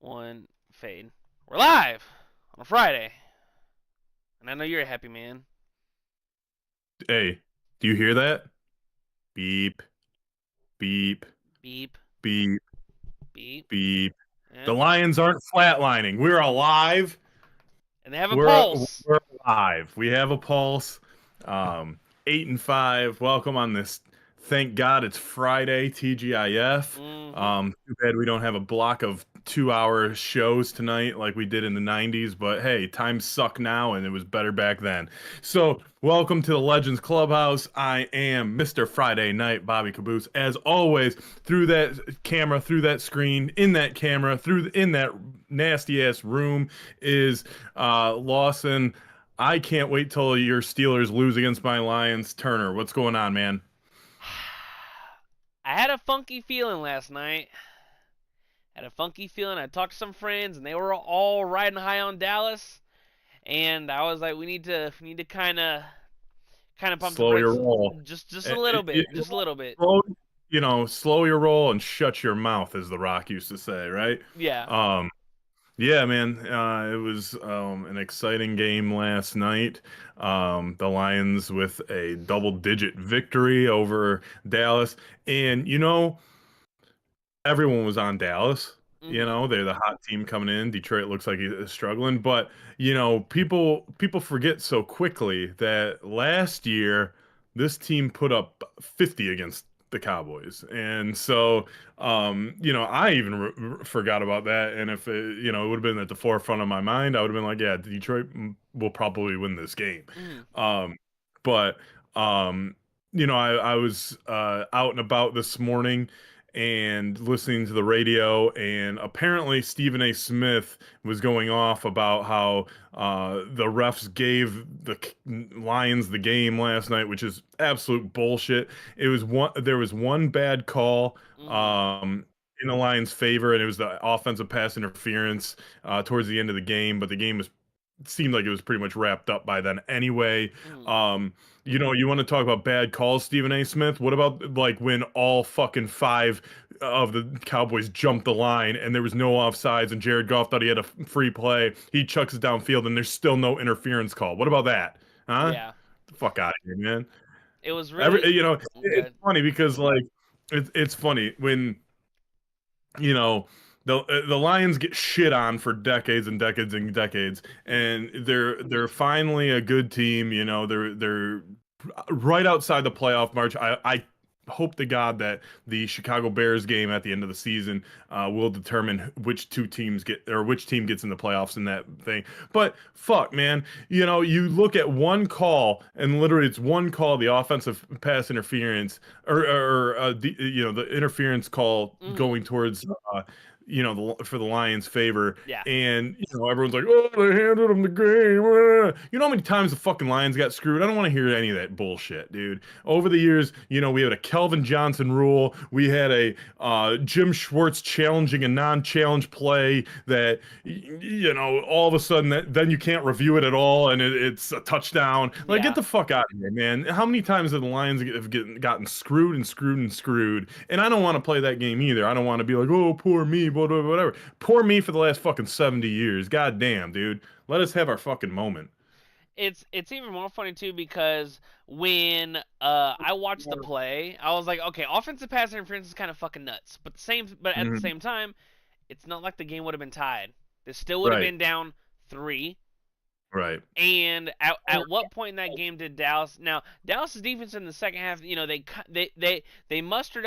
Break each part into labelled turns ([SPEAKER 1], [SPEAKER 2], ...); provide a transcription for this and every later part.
[SPEAKER 1] One, fade. We're live on a Friday. And I know you're a happy man.
[SPEAKER 2] Hey, do you hear that? Beep, beep,
[SPEAKER 1] Beep,
[SPEAKER 2] beep,
[SPEAKER 1] beep.
[SPEAKER 2] beep. The
[SPEAKER 1] Yeah.
[SPEAKER 2] Lions aren't flatlining. We're alive.
[SPEAKER 1] And they have a
[SPEAKER 2] We're
[SPEAKER 1] pulse.
[SPEAKER 2] we're alive. We have a pulse. 8-5. Welcome on this. Thank God it's Friday. TGIF.
[SPEAKER 1] Mm-hmm.
[SPEAKER 2] Too bad we don't have a block of 2-hour shows tonight like we did in the 90s. But hey, times suck now, and it was better back then. So welcome to the Legends Clubhouse. I am Mr. Friday Night, Bobby Caboose. As always, through that camera, through that screen, in that camera, in that nasty ass room is Lawson. I can't wait till your Steelers lose against my Lions. Turner, what's going on, man?
[SPEAKER 1] I had a funky feeling last night. Had a funky feeling. I talked to some friends and they were all riding high on Dallas. And I was like, we need to kinda pump the
[SPEAKER 2] Slow your
[SPEAKER 1] brakes
[SPEAKER 2] roll.
[SPEAKER 1] just a
[SPEAKER 2] Eh,
[SPEAKER 1] little
[SPEAKER 2] eh,
[SPEAKER 1] bit. Just a little bit.
[SPEAKER 2] Slow, slow your roll and shut your mouth, as The Rock used to say, right?
[SPEAKER 1] Yeah.
[SPEAKER 2] Um, yeah, man. It was an exciting game last night. The Lions with a double-digit victory over Dallas, and everyone was on Dallas.
[SPEAKER 1] Mm-hmm.
[SPEAKER 2] They're the hot team coming in. Detroit looks like he's struggling, but people forget so quickly that last year this team put up 50 against the Cowboys, and so I even forgot about that. And if it would have been at the forefront of my mind, I would have been like, yeah, Detroit will probably win this game.
[SPEAKER 1] Mm-hmm.
[SPEAKER 2] Um, but I was out and about this morning and listening to the radio, and apparently Stephen A. Smith was going off about how the refs gave the Lions the game last night, which is absolute bullshit. There was one bad call
[SPEAKER 1] Mm-hmm.
[SPEAKER 2] in the Lions' favor, and it was the offensive pass interference towards the end of the game, but the game was seemed like it was pretty much wrapped up by then anyway.
[SPEAKER 1] Mm-hmm.
[SPEAKER 2] You want to talk about bad calls, Stephen A. Smith? What about like when all fucking five of the Cowboys jumped the line and there was no offsides and Jared Goff thought he had a free play? He chucks it downfield and there's still no interference call. What about that? Huh?
[SPEAKER 1] Yeah.
[SPEAKER 2] The fuck out of here, man.
[SPEAKER 1] It was really
[SPEAKER 2] It's
[SPEAKER 1] good.
[SPEAKER 2] funny because like it's funny when you know the Lions get shit on for decades and decades and decades, and they're finally a good team. They're right outside the playoff march. I hope to God that the Chicago Bears game at the end of the season will determine which team gets in the playoffs in that thing. But fuck, man, you look at one call and literally it's one call, the offensive pass interference the interference call
[SPEAKER 1] Mm-hmm.
[SPEAKER 2] going towards for the Lions' favor,
[SPEAKER 1] Yeah.
[SPEAKER 2] and everyone's like, "Oh, they handed them the game." You know how many times the fucking Lions got screwed? I don't want to hear any of that bullshit, dude. Over the years, we had a Kelvin Johnson rule. We had a Jim Schwartz challenging a non-challenge play that all of a sudden then you can't review it at all, and it's a touchdown. Like, get
[SPEAKER 1] Yeah.
[SPEAKER 2] the fuck out of here, man. How many times have the Lions gotten screwed and screwed and screwed? And I don't want to play that game either. I don't want to be like, oh, poor me, whatever. Poor me for the last fucking 70 years. God damn, dude. Let us have our fucking moment.
[SPEAKER 1] It's even more funny too because when I watched the play, I was like, okay, offensive pass interference is kind of fucking nuts. But at the
[SPEAKER 2] Mhm.
[SPEAKER 1] same time, it's not like the game would have been tied. This still would have
[SPEAKER 2] Right,
[SPEAKER 1] been down 3.
[SPEAKER 2] right.
[SPEAKER 1] And at what point in that game did Dallas? Now Dallas's defense in the second half, they mustered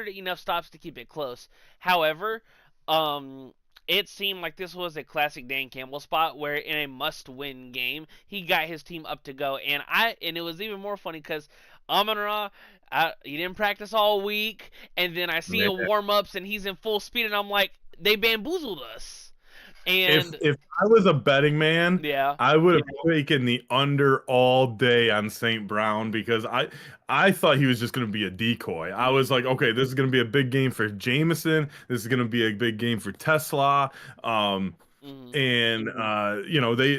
[SPEAKER 1] enough stops to keep it close. However, um, it seemed like this was a classic Dan Campbell spot where in a must-win game he got his team up to go, and it was even more funny because Amon Ra. He didn't practice all week, and then I see
[SPEAKER 2] Yeah.
[SPEAKER 1] him warm ups and he's in full speed, and I'm like, they bamboozled us.
[SPEAKER 2] If
[SPEAKER 1] And
[SPEAKER 2] if I was a betting man,
[SPEAKER 1] yeah,
[SPEAKER 2] I would have taken the under all day on St. Brown because I thought he was just going to be a decoy. I
[SPEAKER 1] mm,
[SPEAKER 2] was like, okay, this is going to be a big game for Jameson. This is going to be a big game for Tesla. Um,
[SPEAKER 1] mm,
[SPEAKER 2] and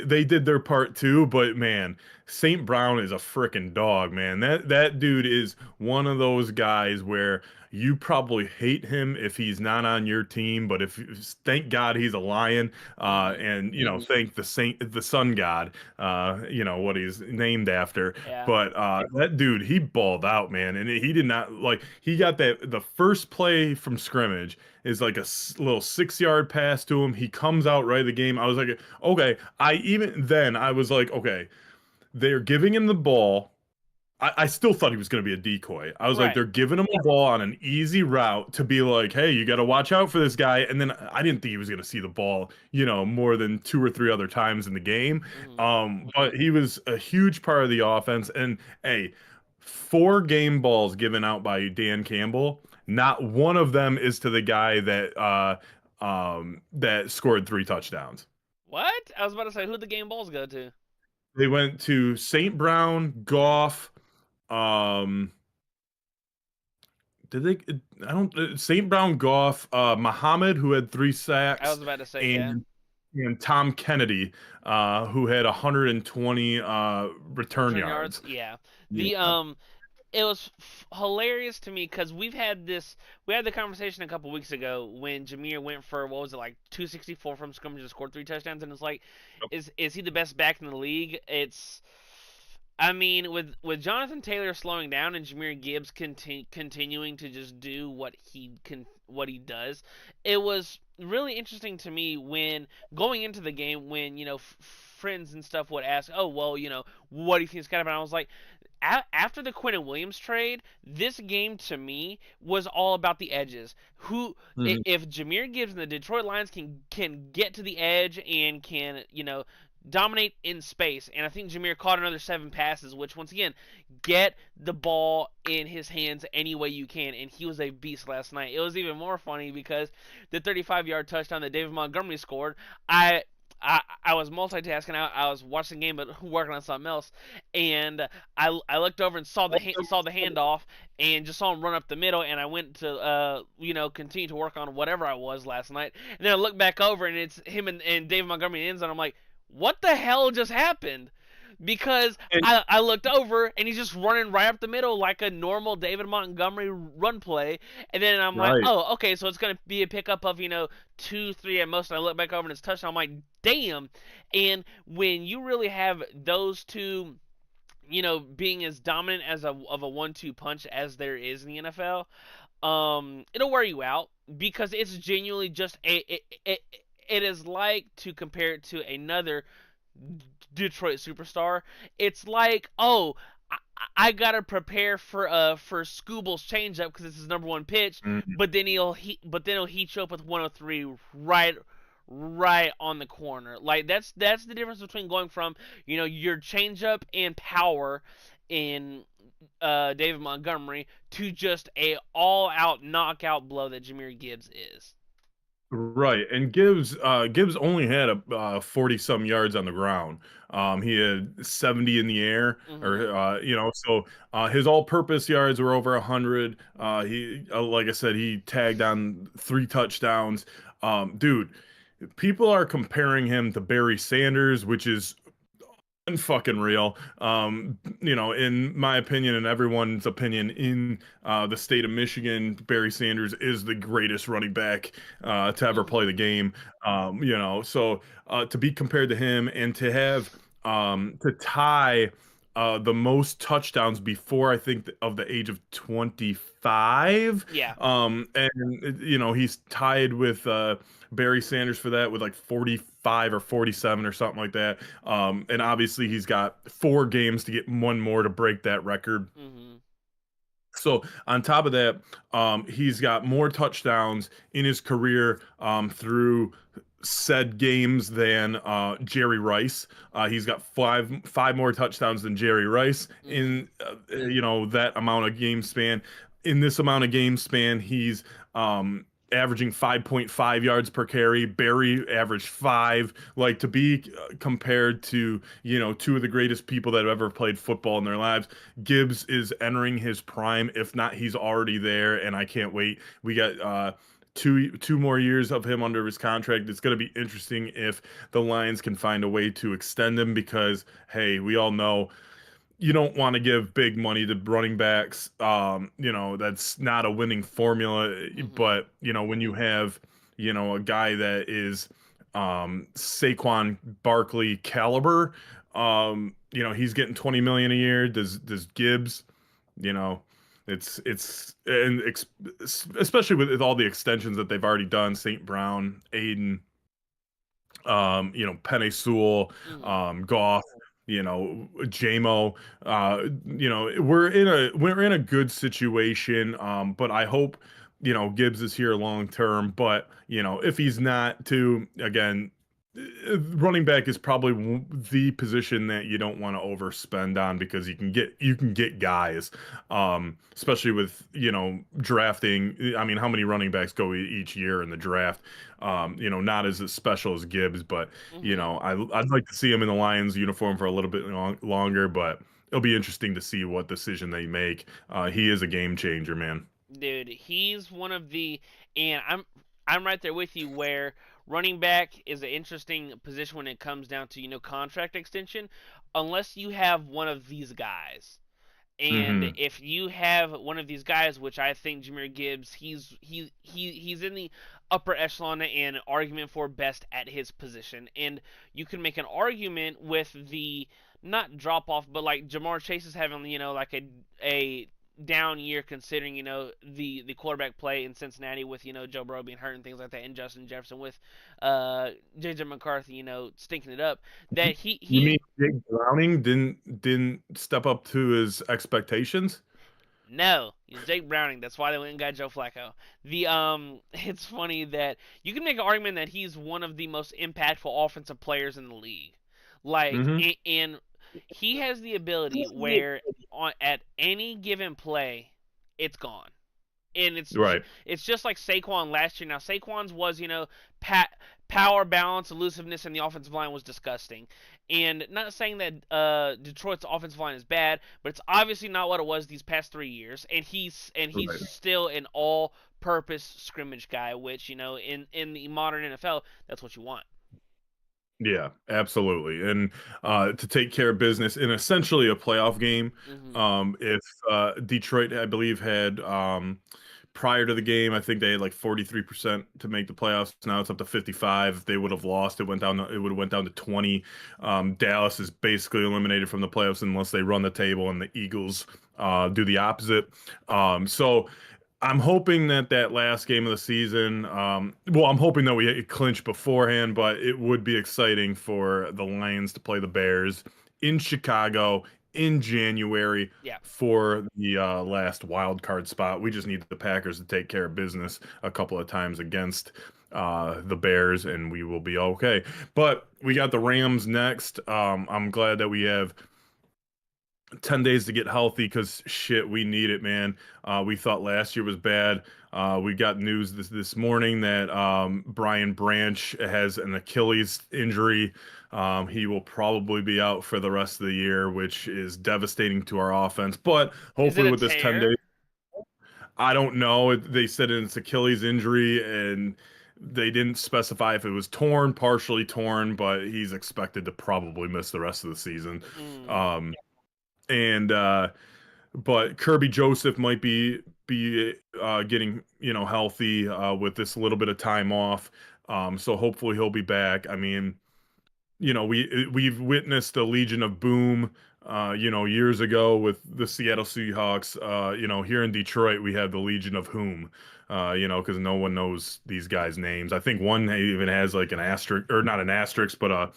[SPEAKER 2] they did their part too, but man, St. Brown is a freaking dog, man. That dude is one of those guys where you probably hate him if he's not on your team, but if thank God he's a Lion,
[SPEAKER 1] Mm-hmm.
[SPEAKER 2] and thank the Sun God, what he's named after.
[SPEAKER 1] Yeah.
[SPEAKER 2] But that dude, he balled out, man, and he did not like he got the first play from scrimmage is like a little 6 yard pass to him. He comes out right of the game. I was like, okay. I was like, okay, they're giving him the ball. I still thought he was going to be a decoy. I was like,
[SPEAKER 1] Right.
[SPEAKER 2] they're giving him the ball on an easy route to be like, hey, you got to watch out for this guy. And then I didn't think he was going to see the ball, more than 2 or 3 other times in the game.
[SPEAKER 1] Mm-hmm.
[SPEAKER 2] But he was a huge part of the offense. And hey, 4 game balls given out by Dan Campbell. Not one of them is to the guy that scored 3 touchdowns.
[SPEAKER 1] What? I was about to say, who'd the game balls go to?
[SPEAKER 2] They went to St. Brown, Goff. Um, did they? I don't. St. Brown, Goff, Muhammad, who had 3 sacks,
[SPEAKER 1] I was about to say, yeah.
[SPEAKER 2] and Tom Kennedy, who had 120 return
[SPEAKER 1] Return yards?
[SPEAKER 2] yards.
[SPEAKER 1] Yeah.
[SPEAKER 2] Yeah.
[SPEAKER 1] It was hilarious to me because we had the conversation a couple weeks ago when Jameer went for, what was it, like 264 from scrimmage and scored 3 touchdowns, and it's like, is he the best back in the league? I mean, with Jonathan Taylor slowing down and Jameer Gibbs continuing to just do what he does, it was really interesting to me when going into the game when friends and stuff would ask, oh well, what do you think is kind of, and I was like, after the Quentin Williams trade, this game to me was all about the edges.
[SPEAKER 2] Mhm.
[SPEAKER 1] If Jameer Gibbs and the Detroit Lions can get to the edge and can dominate in space, and I think Jameer caught another 7 passes, which once again, get the ball in his hands any way you can, and he was a beast last night. It was even more funny because the 35-yard touchdown that David Montgomery scored, I was multitasking. I was watching the game, but working on something else, and I looked over and saw the handoff, and just saw him run up the middle, and I went to continue to work on whatever I was last night, and then I looked back over, and it's him and David Montgomery in the end zone. I'm like, what the hell just happened? Because
[SPEAKER 2] And
[SPEAKER 1] I looked over and he's just running right up the middle like a normal David Montgomery run play, and then I'm like,
[SPEAKER 2] right.
[SPEAKER 1] oh, okay, so it's gonna be a pickup of 2, 3 at most. And I look back over and it's touchdown. I'm like, damn. And when you really have those two, being as dominant as of a 1-2 punch as there is in the NFL, it'll wear you out because it's genuinely just it is like to compare it to another Detroit superstar. It's like, oh, I gotta prepare for Scooble's changeup because it's his number one pitch,
[SPEAKER 2] Mhm.
[SPEAKER 1] but then he'll heat you up with 103 right on the corner. Like that's the difference between going from your changeup and power in David Montgomery to just a all out knockout blow that Jameer Gibbs is.
[SPEAKER 2] Right, and Gibbs only had a 40 some yards on the ground. He had 70 in the air,
[SPEAKER 1] Mm-hmm.
[SPEAKER 2] or so his all-purpose yards were over 100. He like I said, he tagged on 3 touchdowns. Dude, people are comparing him to Barry Sanders, which is fucking real. In my opinion and everyone's opinion in the state of Michigan, Barry Sanders is the greatest running back to ever play
[SPEAKER 1] Mm-hmm.
[SPEAKER 2] the game. So to be compared to him and to have to tie the most touchdowns before I think of the age of 25.
[SPEAKER 1] Yeah.
[SPEAKER 2] And he's tied with Barry Sanders for that with like 45 or 47 or something like that. And obviously he's got 4 games to get one more to break that record.
[SPEAKER 1] Mm-hmm.
[SPEAKER 2] So on top of that, he's got more touchdowns in his career through said games than Jerry Rice. He's got five more touchdowns than Jerry Rice
[SPEAKER 1] Mm-hmm.
[SPEAKER 2] in that amount of game span. In this amount of game span, he's averaging 5.5 yards per carry. Barry averaged 5. Like, to be compared to two of the greatest people that have ever played football in their lives. Gibbs is entering his prime, if not he's already there, and I can't wait. We got two more years of him under his contract. It's going to be interesting if the Lions can find a way to extend him because, hey, we all know you don't want to give big money to running backs. That's not a winning formula. But, when you have, a guy that is Saquon Barkley caliber, he's getting 20 million a year. Does Gibbs, you know, especially with all the extensions that they've already done, St. Brown, Aiden, Penny Sewell, Goff, JMO, we're in a good situation. But I hope, Gibbs is here long term. But, if he's not too, again, running back is probably the position that you don't want to overspend on because you can get guys, especially with drafting. I mean, how many running backs go each year in the draft? Not as special as Gibbs, but I'd like to see him in the Lions uniform for a little bit longer. But it'll be interesting to see what decision they make. He is a game changer, man.
[SPEAKER 1] Dude, he's one of the, and I'm right there with you where running back is an interesting position when it comes down to contract extension, unless you have one of these guys. And
[SPEAKER 2] Hmm.
[SPEAKER 1] if you have one of these guys, which I think Jahmyr Gibbs, he's in the upper echelon and argument for best at his position. And you can make an argument with the not drop off, but like Jamar Chase is having like a down year considering the quarterback play in Cincinnati with Joe Burrow being hurt and things like that, and Justin Jefferson with JJ McCarthy stinking it up. That
[SPEAKER 2] You
[SPEAKER 1] he
[SPEAKER 2] mean Jake Browning didn't step up to his expectations?
[SPEAKER 1] No, it's Jake Browning. That's why they went and got Joe Flacco. It's funny that you can make an argument that he's one of the most impactful offensive players in the league. Like,
[SPEAKER 2] Hmm.
[SPEAKER 1] and he has the ability where at any given play, it's gone. And
[SPEAKER 2] Right.
[SPEAKER 1] it's just like Saquon last year. Now Saquon's was power, balance, elusiveness, and the offensive line was disgusting. And not saying that Detroit's offensive line is bad, but it's obviously not what it was these past 3 years. And he's
[SPEAKER 2] Right.
[SPEAKER 1] still an all-purpose scrimmage guy, which in the modern NFL, that's what you want.
[SPEAKER 2] Yeah, absolutely. And to take care of business in essentially a playoff game,
[SPEAKER 1] Hmm.
[SPEAKER 2] if Detroit, I believe, had prior to the game, I think they had like 43% to make the playoffs. Now it's up to 55. If they would have lost, it would have went down to 20. Dallas is basically eliminated from the playoffs unless they run the table and the Eagles do the opposite. So I'm hoping that last game of the season, I'm hoping that we clinch beforehand, but it would be exciting for the Lions to play the Bears in Chicago in January
[SPEAKER 1] Yeah.
[SPEAKER 2] for the last wild card spot. We just need the Packers to take care of business a couple of times against the Bears, and we will be okay. But we got the Rams next. I'm glad that we have 10 days to get healthy because shit, we need it, man. We thought last year was bad. We got news this morning that Brian Branch has an Achilles injury. He will probably be out for the rest of the year, which is devastating to our offense. But
[SPEAKER 1] Is it
[SPEAKER 2] hopefully
[SPEAKER 1] a
[SPEAKER 2] with this 10 days,
[SPEAKER 1] tear?
[SPEAKER 2] I don't know. They said it's Achilles injury and they didn't specify if it was torn, partially torn, but he's expected to probably miss the rest of the season.
[SPEAKER 1] Mm.
[SPEAKER 2] Um, and but Kirby Joseph might be getting healthy with this little bit of time off. So hopefully he'll be back. I mean, we've witnessed a Legion of Boom, years ago with the Seattle Seahawks. Here in Detroit we have the Legion of Whom. Because no one knows these guys' names. I think one even has like an asterisk, or not an asterisk, but a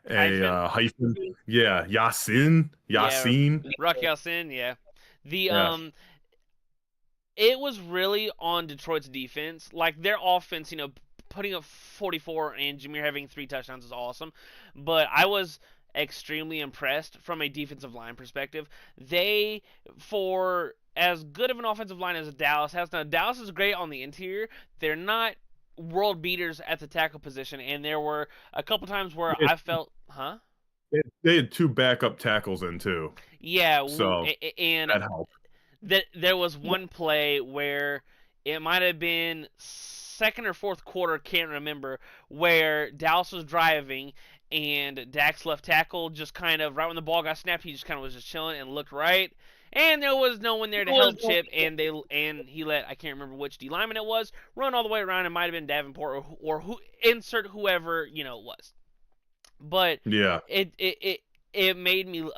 [SPEAKER 1] Hyphen?
[SPEAKER 2] hyphen. Yeah, Yasin,
[SPEAKER 1] Yeah.
[SPEAKER 2] Yasin.
[SPEAKER 1] Rock Sin, yeah. The
[SPEAKER 2] Yeah.
[SPEAKER 1] it was really on Detroit's defense. Like their offense, putting up 44 and Jameer having 3 touchdowns is awesome. But I was extremely impressed from a defensive line perspective. They, for as good of an offensive line as Dallas has, now Dallas is great on the interior. They're not world beaters at the tackle position, and there were a couple times where
[SPEAKER 2] They
[SPEAKER 1] I felt, huh?
[SPEAKER 2] they had two backup tackles in too,
[SPEAKER 1] Yeah,
[SPEAKER 2] so
[SPEAKER 1] and
[SPEAKER 2] that helped.
[SPEAKER 1] that there was one play where It might have been second or fourth quarter, can't remember, where Dallas was driving and Dak's left tackle just kind of right when the ball got snapped, he just kind of was just chilling and looked right. And there was no one there to help Chip, and he let, I can't remember which D lineman it was, run all the way around. It might have been Davenport or who, insert whoever it was. But
[SPEAKER 2] Yeah.
[SPEAKER 1] it made me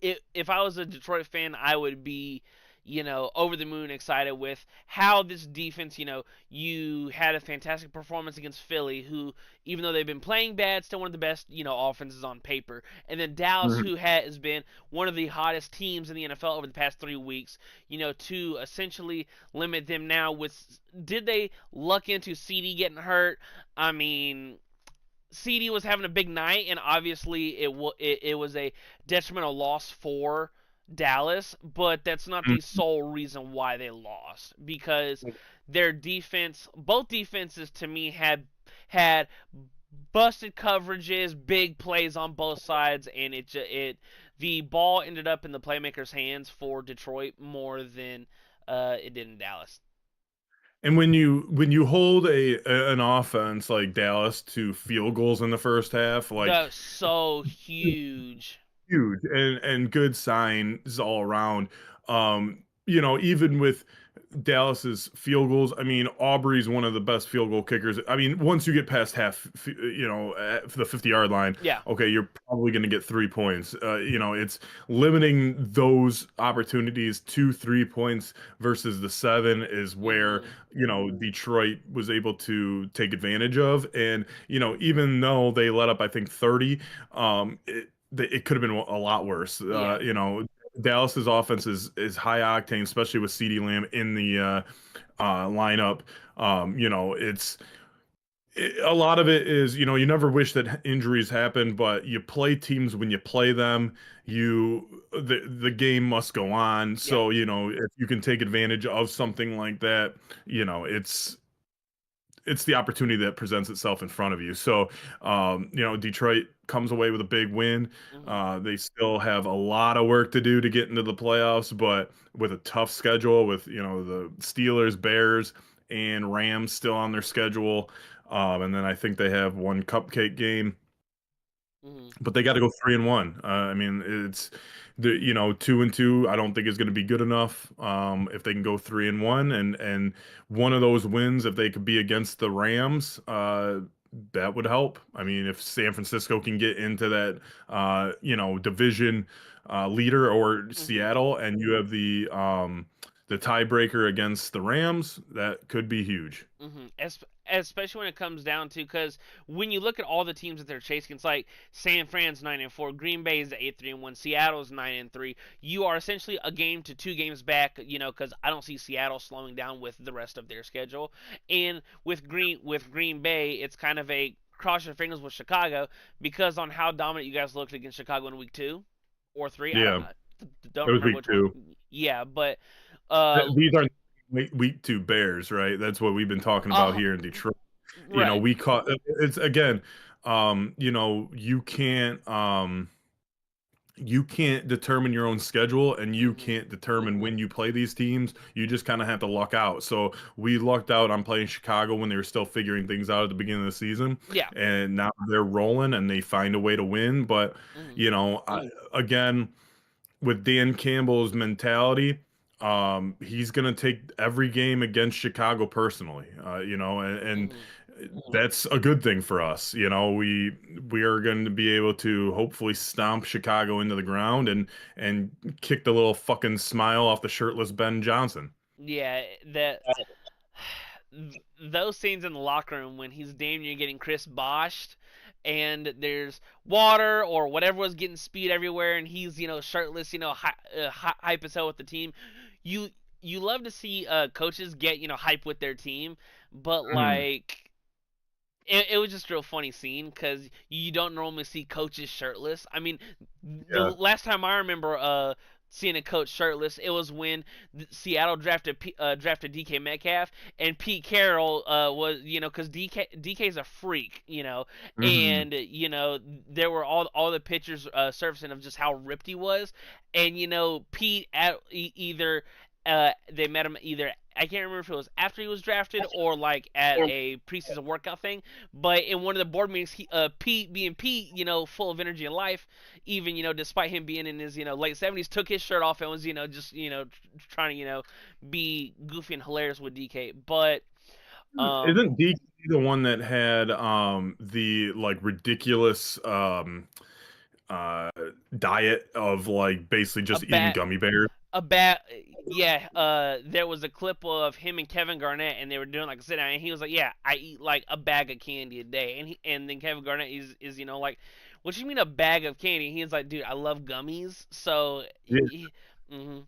[SPEAKER 1] if I was a Detroit fan, I would be over the moon excited with how this defense, you had a fantastic performance against Philly, who, even though they've been playing bad, still one of the best, offenses on paper. And then Dallas,
[SPEAKER 2] Mhm.
[SPEAKER 1] who has been one of the hottest teams in the NFL over the past 3 weeks, to essentially limit them now with, did they luck into CD getting hurt? I mean, CD was having a big night, and obviously it was a detrimental loss for Dallas, but that's not the sole reason why they lost, because their defense, both defenses to me had busted coverages, big plays on both sides, and the ball ended up in the playmakers' hands for Detroit more than it did in Dallas.
[SPEAKER 2] And when you hold an offense like Dallas to field goals in the first half, like
[SPEAKER 1] That's so huge.
[SPEAKER 2] huge and good signs all around. Even with Dallas's field goals, I mean, Aubrey's one of the best field goal kickers. I mean, once you get past at the 50-yard line,
[SPEAKER 1] Yeah.
[SPEAKER 2] okay, you're probably going to get 3 points. It's limiting those opportunities to 3 points versus the 7 is where, Detroit was able to take advantage of. And, even though they let up, I think, 30, it could have been a lot worse.
[SPEAKER 1] Yeah.
[SPEAKER 2] Dallas's offense is high octane, especially with CeeDee Lamb in the lineup. A lot of it is, you never wish that injuries happen, but you play teams when you play them. The game must go on. So, if you can take advantage of something like that, it's the opportunity that presents itself in front of you. So, Detroit comes away with a big win.
[SPEAKER 1] Mm-hmm.
[SPEAKER 2] They still have a lot of work to do to get into the playoffs, but with a tough schedule, with the Steelers, Bears, and Rams still on their schedule, and then I think they have one cupcake game,
[SPEAKER 1] Mm-hmm.
[SPEAKER 2] but they got to go 3-1. I mean, it's 2-2. I don't think is going to be good enough. If they can go 3-1, and one of those wins, if they could be against the Rams, that would help. I mean, if San Francisco can get into that, division leader, or
[SPEAKER 1] Mm-hmm.
[SPEAKER 2] Seattle, and you have the tiebreaker against the Rams, that could be huge.
[SPEAKER 1] Mm-hmm. Especially when it comes down to, because when you look at all the teams that they're chasing, it's like San Fran's 9-4, Green Bay's 8-3-1, Seattle's 9-3. You are essentially a game to 2 games back, because I don't see Seattle slowing down with the rest of their schedule. And with Green Bay, it's kind of a cross your fingers with Chicago, because on how dominant you guys looked against Chicago in week 2 or 3. I don't
[SPEAKER 2] Yeah,
[SPEAKER 1] know. Don't
[SPEAKER 2] it was
[SPEAKER 1] remember
[SPEAKER 2] week
[SPEAKER 1] which one.
[SPEAKER 2] two.
[SPEAKER 1] Yeah, but uh,
[SPEAKER 2] These are week two Bears, right? That's what we've been talking about
[SPEAKER 1] uh
[SPEAKER 2] here in Detroit.
[SPEAKER 1] right.
[SPEAKER 2] We caught it's again, you can't determine your own schedule, and you
[SPEAKER 1] Mm-hmm.
[SPEAKER 2] can't determine when you play these teams. You just kind of have to luck out. So we lucked out on playing Chicago when they were still figuring things out at the beginning of the season,
[SPEAKER 1] Yeah.
[SPEAKER 2] and now they're rolling and they find a way to win. But
[SPEAKER 1] Mm-hmm.
[SPEAKER 2] again, with Dan Campbell's mentality, he's going to take every game against Chicago personally, and
[SPEAKER 1] Mm-hmm.
[SPEAKER 2] that's a good thing for us. We are going to be able to hopefully stomp Chicago into the ground and kick the little fucking smile off the shirtless Ben Johnson.
[SPEAKER 1] Yeah, those scenes in the locker room when he's damn near getting Chris Boshed, and there's water or whatever was getting spewed everywhere, and he's shirtless, hype as hell with the team. You you love to see coaches get hype with their team, but
[SPEAKER 2] Mhm.
[SPEAKER 1] like it was just a real funny scene because you don't normally see coaches shirtless. I mean, the
[SPEAKER 2] Yeah.
[SPEAKER 1] last time I remember seeing a coach shirtless, it was when Seattle drafted DK Metcalf, and Pete Carroll was because DK's a freak,
[SPEAKER 2] Mhm.
[SPEAKER 1] and there were all the pictures surfacing of just how ripped he was, and Pete either they met him either I can't remember if it was after he was drafted or like at a preseason workout thing, but in one of the board meetings, Pete, being Pete, full of energy and life, even despite him being in his late 70s, took his shirt off and was just trying to be goofy and hilarious with DK. But
[SPEAKER 2] Isn't DK the one that had the like ridiculous uh diet of like basically
[SPEAKER 1] a
[SPEAKER 2] just eating
[SPEAKER 1] bat
[SPEAKER 2] gummy bears?
[SPEAKER 1] a bad yeah, there was a clip of him and Kevin Garnett, and they were doing like a sit down, and he was like, yeah, I eat like a bag of candy a day, and then Kevin Garnett is like, what you mean a bag of candy? He's like, dude, I love gummies. So
[SPEAKER 2] Yeah.
[SPEAKER 1] mm-hmm,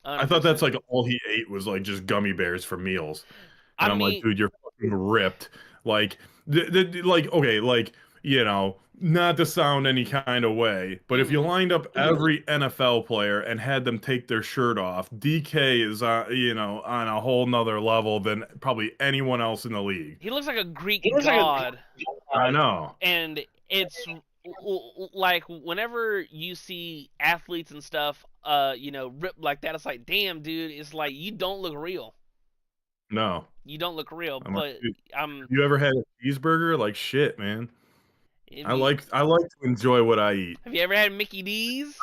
[SPEAKER 2] I thought
[SPEAKER 1] 100%.
[SPEAKER 2] that's like all he ate was like just gummy bears for meals.
[SPEAKER 1] I
[SPEAKER 2] And I'm like,
[SPEAKER 1] mean,
[SPEAKER 2] dude, you're fucking ripped. Like, like, okay, like, not to sound any kind of way, but if you
[SPEAKER 1] mm-hmm.
[SPEAKER 2] lined up every NFL player and had them take their shirt off, DK is, on a whole nother level than probably anyone else in the league.
[SPEAKER 1] He looks like a Greek god,
[SPEAKER 2] I know.
[SPEAKER 1] and it's like whenever you see athletes and stuff, ripped like that, it's like, damn, dude, it's like you don't look real.
[SPEAKER 2] No.
[SPEAKER 1] You don't look real,
[SPEAKER 2] I'm like,
[SPEAKER 1] but
[SPEAKER 2] dude,
[SPEAKER 1] I'm.
[SPEAKER 2] you ever had a cheeseburger? Like, shit, man.
[SPEAKER 1] If
[SPEAKER 2] I
[SPEAKER 1] you,
[SPEAKER 2] like I like to enjoy what I eat.
[SPEAKER 1] have you ever had Mickey D's?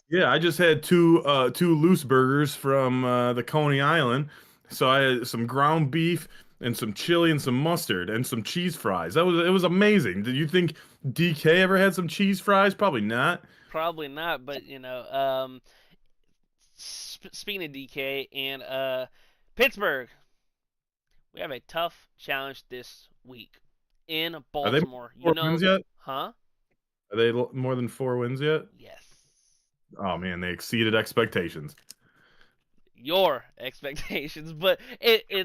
[SPEAKER 2] Yeah, I just had two loose burgers from the Coney Island. So I had some ground beef and some chili and some mustard and some cheese fries. It was amazing. Did you think DK ever had some cheese fries? Probably not.
[SPEAKER 1] Probably not, but speaking of DK and Pittsburgh, we have a tough challenge this week in
[SPEAKER 2] Are they
[SPEAKER 1] Baltimore.
[SPEAKER 2] four wins yet?
[SPEAKER 1] Huh?
[SPEAKER 2] Are they more than 4 wins yet?
[SPEAKER 1] Yes.
[SPEAKER 2] Oh man, they exceeded expectations.
[SPEAKER 1] Your expectations, but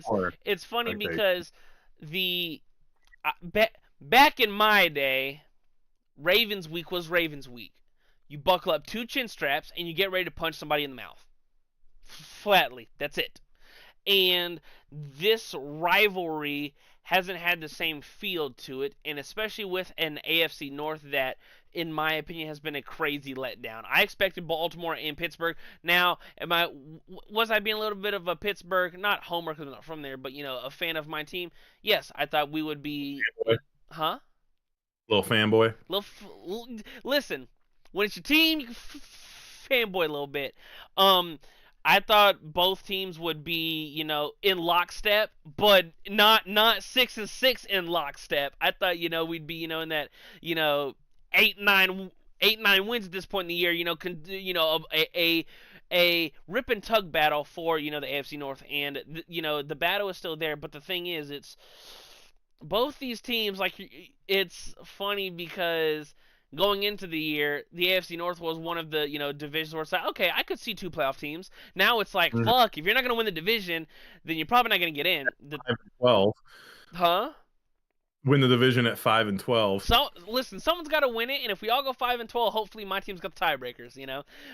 [SPEAKER 2] Or
[SPEAKER 1] it's funny
[SPEAKER 2] expectations.
[SPEAKER 1] because the back in my day, Ravens week was Ravens week. You buckle up 2 chin straps and you get ready to punch somebody in the mouth. Flatly, that's it. And this rivalry hasn't had the same feel to it, and especially with an AFC North that, in my opinion, has been a crazy letdown. I expected Baltimore and Pittsburgh. Now, was I being a little bit of a Pittsburgh, not homer because I'm not from there, but a fan of my team? Yes, I thought we would be, huh?
[SPEAKER 2] Little fanboy.
[SPEAKER 1] Listen, when it's your team, you can fanboy a little bit. I thought both teams would be, in lockstep, but not 6-6 in lockstep. I thought, we'd be, in that, 8-9 wins at this point in the year. A rip and tug battle for the AFC North, and the battle is still there. But the thing is, it's both these teams. Like, it's funny because going into the year, the AFC North was one of the divisions where it's like, okay, I could see 2 playoff teams. Now it's like, fuck, if you're not gonna win the division, then you're probably not gonna get in.
[SPEAKER 2] 5-12.
[SPEAKER 1] Huh?
[SPEAKER 2] Win the division at 5-12.
[SPEAKER 1] So listen, someone's got to win it, and if we all go 5-12, hopefully my team's got the tiebreakers,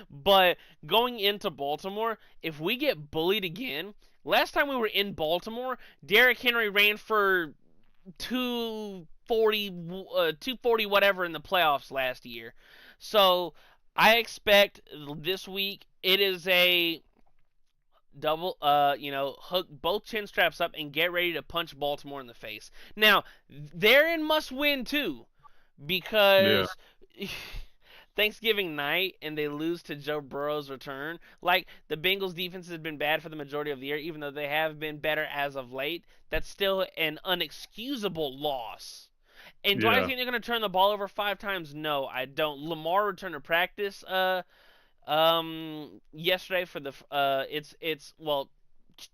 [SPEAKER 1] But going into Baltimore, if we get bullied again, last time we were in Baltimore, Derrick Henry ran for 240 whatever in the playoffs last year. So I expect this week it is a double, hook both chin straps up and get ready to punch Baltimore in the face. Now, they're in must win too,
[SPEAKER 2] Yeah.
[SPEAKER 1] because Thanksgiving night and they lose to Joe Burrow's return. Like, the Bengals defense has been bad for the majority of the year, even though they have been better as of late. That's still an unexcusable loss. And do I
[SPEAKER 2] Yeah.
[SPEAKER 1] think they're going to turn the ball over 5 times? No, I don't. Lamar returned to practice yesterday for the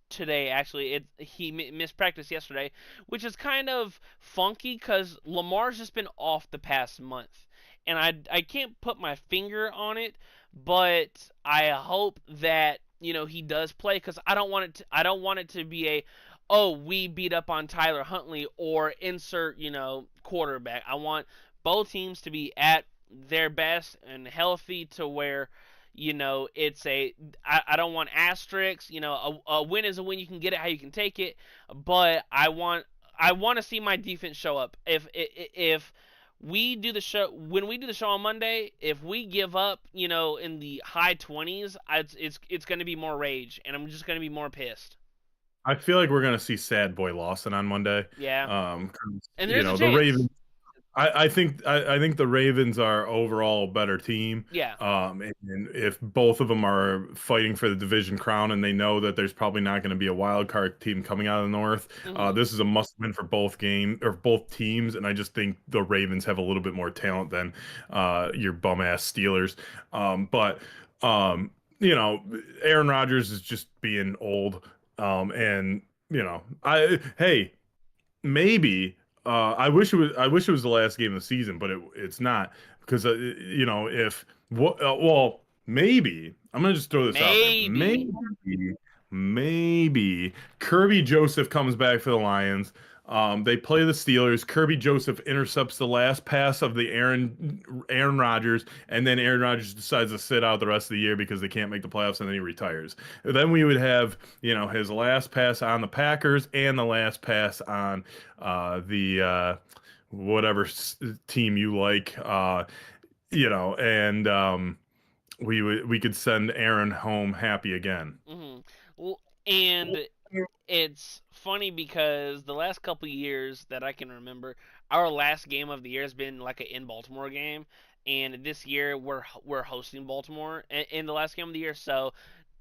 [SPEAKER 1] today actually. He missed practice yesterday, which is kind of funky because Lamar's just been off the past month, and I can't put my finger on it, but I hope that he does play, because I don't want it to be a, oh, we beat up on Tyler Huntley or insert quarterback. I want both teams to be at their best and healthy to where it's I don't want asterisks. A win is a win. You can get it how you can take it, but I want to see my defense show up. If we do the show when we do the show on Monday, if we give up, in the high 20s, it's going to be more rage, and I'm just going to be more pissed.
[SPEAKER 2] I feel like we're gonna see sad boy Lawson on Monday.
[SPEAKER 1] Yeah,
[SPEAKER 2] 'Cause,
[SPEAKER 1] and
[SPEAKER 2] you
[SPEAKER 1] there's a
[SPEAKER 2] know, the
[SPEAKER 1] chance.
[SPEAKER 2] Ravens. I think the Ravens are overall a better team.
[SPEAKER 1] Yeah.
[SPEAKER 2] And if both of them are fighting for the division crown, and they know that there's probably not going to be a wild card team coming out of the North,
[SPEAKER 1] Hmm.
[SPEAKER 2] this is a must win for both teams. And I just think the Ravens have a little bit more talent than your bum ass Steelers. But um, you know, Aaron Rodgers is just being old. And I hey, maybe. I wish it was the last game of the season, but it's not because if what well maybe I'm gonna just throw this out there.
[SPEAKER 1] Maybe.
[SPEAKER 2] Maybe Kirby Joseph comes back for the Lions. They play the Steelers. Kirby Joseph intercepts the last pass of the Aaron Rodgers, and then Aaron Rodgers decides to sit out the rest of the year because they can't make the playoffs, and then he retires. Then we would have his last pass on the Packers and the last pass on the whatever team you like, and we could send Aaron home happy again.
[SPEAKER 1] Hmm. Well, and it's funny because the last couple years that I can remember, our last game of the year has been like an in Baltimore game, and this year we're hosting Baltimore in the last game of the year. So,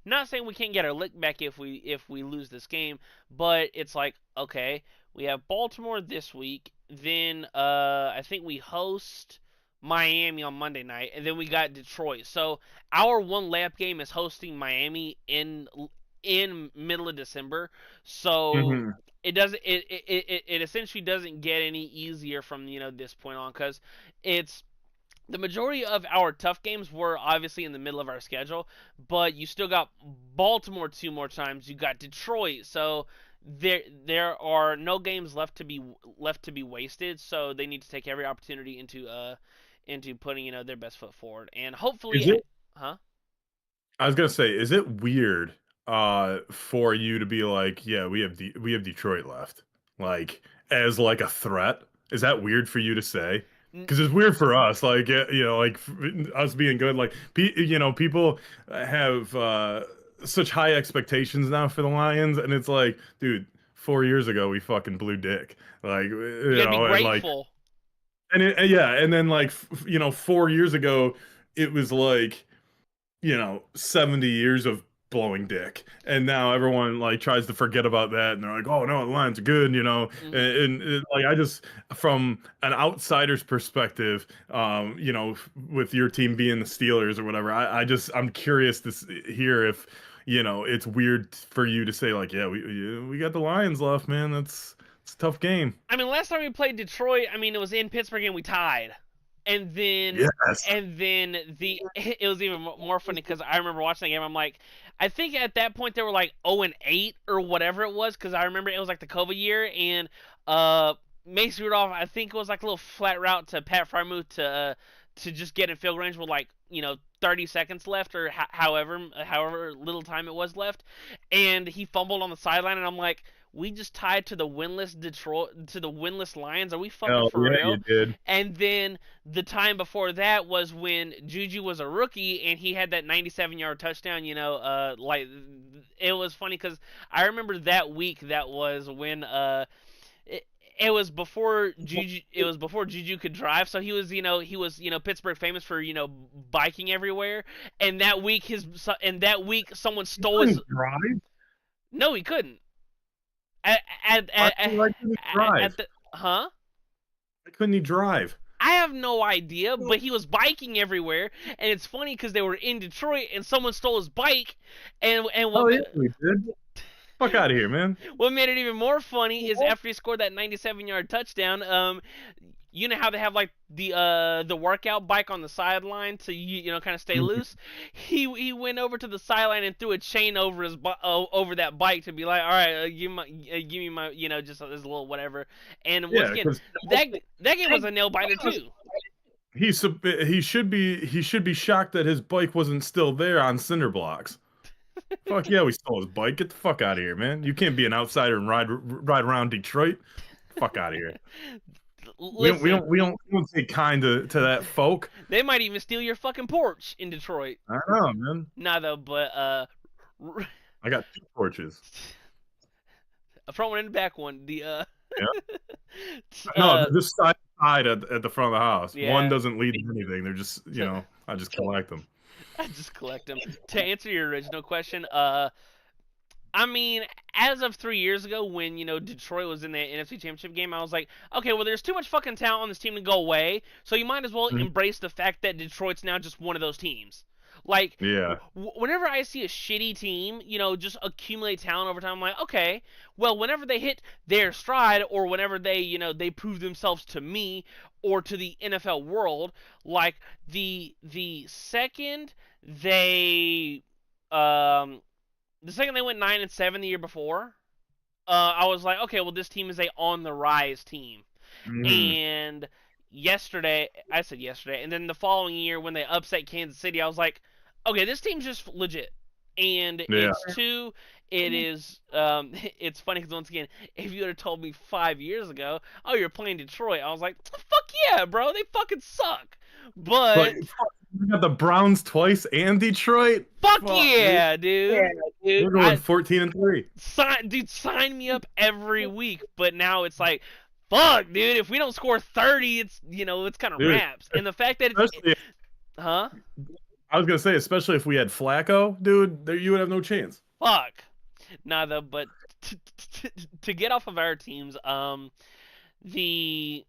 [SPEAKER 1] not saying we can't get our lick back if we lose this game, but it's like, okay, we have Baltimore this week, then I think we host Miami on Monday night, and then we got Detroit. So our one lap game is hosting Miami in middle of December. So
[SPEAKER 2] Mhm.
[SPEAKER 1] it essentially doesn't get any easier from this point on, because it's the majority of our tough games were obviously in the middle of our schedule, but you still got Baltimore two more times. You got Detroit, so there are no games left to be wasted. So they need to take every opportunity into putting their best foot forward, and hopefully,
[SPEAKER 2] Is it?
[SPEAKER 1] huh?
[SPEAKER 2] I was gonna say, is it weird for you to be like, yeah, we have Detroit left, like as like a threat? Is that weird for you to say? Because it's weird for us, like like us being good, like people have such high expectations now for the Lions, and it's like, dude, 4 years ago we fucking blew dick, like
[SPEAKER 1] You gotta be
[SPEAKER 2] and like
[SPEAKER 1] grateful.
[SPEAKER 2] yeah, and then like 4 years ago it was like 70 years of blowing dick. And now everyone like tries to forget about that and they're like, oh no, the Lions are good,
[SPEAKER 1] Hmm.
[SPEAKER 2] like I just from an outsider's perspective, with your team being the Steelers or whatever, I'm curious to hear if, it's weird for you to say like, yeah, we got the Lions left, man. It's a tough game.
[SPEAKER 1] I mean, last time we played Detroit, I mean, it was in Pittsburgh and we tied. And then
[SPEAKER 2] Yes.
[SPEAKER 1] and then it was even more funny because I remember watching the game. I'm like, I think at that point they were like 0-8 or whatever it was, because I remember it was like the COVID year, and Mason Rudolph, I think it was like a little flat route to Pat Frymuth to just get in field range with like 30 seconds left, or however little time it was left, and he fumbled on the sideline, and I'm like, we just tied to the winless Lions. Are we fucking
[SPEAKER 2] Oh
[SPEAKER 1] for
[SPEAKER 2] yeah, you
[SPEAKER 1] real?
[SPEAKER 2] did.
[SPEAKER 1] And then the time before that was when Juju was a rookie and he had that 97-yard touchdown. Like, it was funny because I remember that week. That was when it was before Juju. It was before Juju could drive, so he was Pittsburgh famous for biking everywhere. And that week someone
[SPEAKER 2] You
[SPEAKER 1] stole his.
[SPEAKER 2] couldn't drive.
[SPEAKER 1] No, he couldn't. At at
[SPEAKER 2] Why,
[SPEAKER 1] at, at,
[SPEAKER 2] why couldn't he
[SPEAKER 1] at
[SPEAKER 2] drive?
[SPEAKER 1] the huh?
[SPEAKER 2] Why couldn't he drive?
[SPEAKER 1] I have no idea, but he was biking everywhere, and it's funny because they were in Detroit and someone stole his bike, and
[SPEAKER 2] Oh yeah, we did. Fuck out of here, man.
[SPEAKER 1] what made it even more funny is after he scored that 97-yard touchdown, you know how they have like the workout bike on the sideline to kind of stay loose. He went over to the sideline and threw a chain over over that bike to be like, all right, give me my just this little whatever. And once
[SPEAKER 2] Yeah,
[SPEAKER 1] again,
[SPEAKER 2] because
[SPEAKER 1] that game was a nail biter too.
[SPEAKER 2] he should be shocked that his bike wasn't still there on cinder blocks. Fuck yeah, we stole his bike. Get the fuck out of here, man. You can't be an outsider and ride around Detroit. Fuck out of here. We don't we
[SPEAKER 1] Listen,
[SPEAKER 2] don't we don't, we don't take kind to that folk.
[SPEAKER 1] they might even steal your fucking porch in Detroit.
[SPEAKER 2] I don't know, man.
[SPEAKER 1] Nah, though, but
[SPEAKER 2] I got two torches.
[SPEAKER 1] A front one and a back one.
[SPEAKER 2] Yeah. No,
[SPEAKER 1] uh,
[SPEAKER 2] they're just side at the front of the house. One
[SPEAKER 1] yeah.
[SPEAKER 2] doesn't lead to anything. They're just, I just collect them.
[SPEAKER 1] I just collect them. To answer your original question, I mean, as of 3 years ago, when Detroit was in the NFC Championship game, I was like, okay, well, there's too much fucking talent on this team to go away, so you might as well
[SPEAKER 2] Mhm.
[SPEAKER 1] embrace the fact that Detroit's now just one of those teams. Like,
[SPEAKER 2] Yeah.
[SPEAKER 1] whenever I see a shitty team, just accumulate talent over time, I'm like, okay, well, whenever they hit their stride, or whenever they prove themselves to me or to the NFL world, like the second they um the second they went 9-7 the year before, I was like, okay, well, this team is a on the rise team.
[SPEAKER 2] Mhm.
[SPEAKER 1] And I said yesterday, and then the following year when they upset Kansas City, I was like, okay, this team's just legit. And
[SPEAKER 2] Yeah.
[SPEAKER 1] it's two. It is. It's funny because once again, if you would have told me 5 years ago, oh, you're playing Detroit, I was like, fuck yeah, bro, they fucking suck.
[SPEAKER 2] But
[SPEAKER 1] But
[SPEAKER 2] fuck, we got the Browns twice and Detroit.
[SPEAKER 1] fuck
[SPEAKER 2] Fuck, dude.
[SPEAKER 1] yeah, dude.
[SPEAKER 2] We're going 14-3.
[SPEAKER 1] Sign me up every week. But now it's like, fuck, dude. If we don't score 30, it's kind of
[SPEAKER 2] Dude,
[SPEAKER 1] wraps. And the fact that
[SPEAKER 2] especially,
[SPEAKER 1] huh?
[SPEAKER 2] I was gonna say, especially if we had Flacco, dude, you would have no chance.
[SPEAKER 1] Fuck. Nah, though. But to get off of our teams, the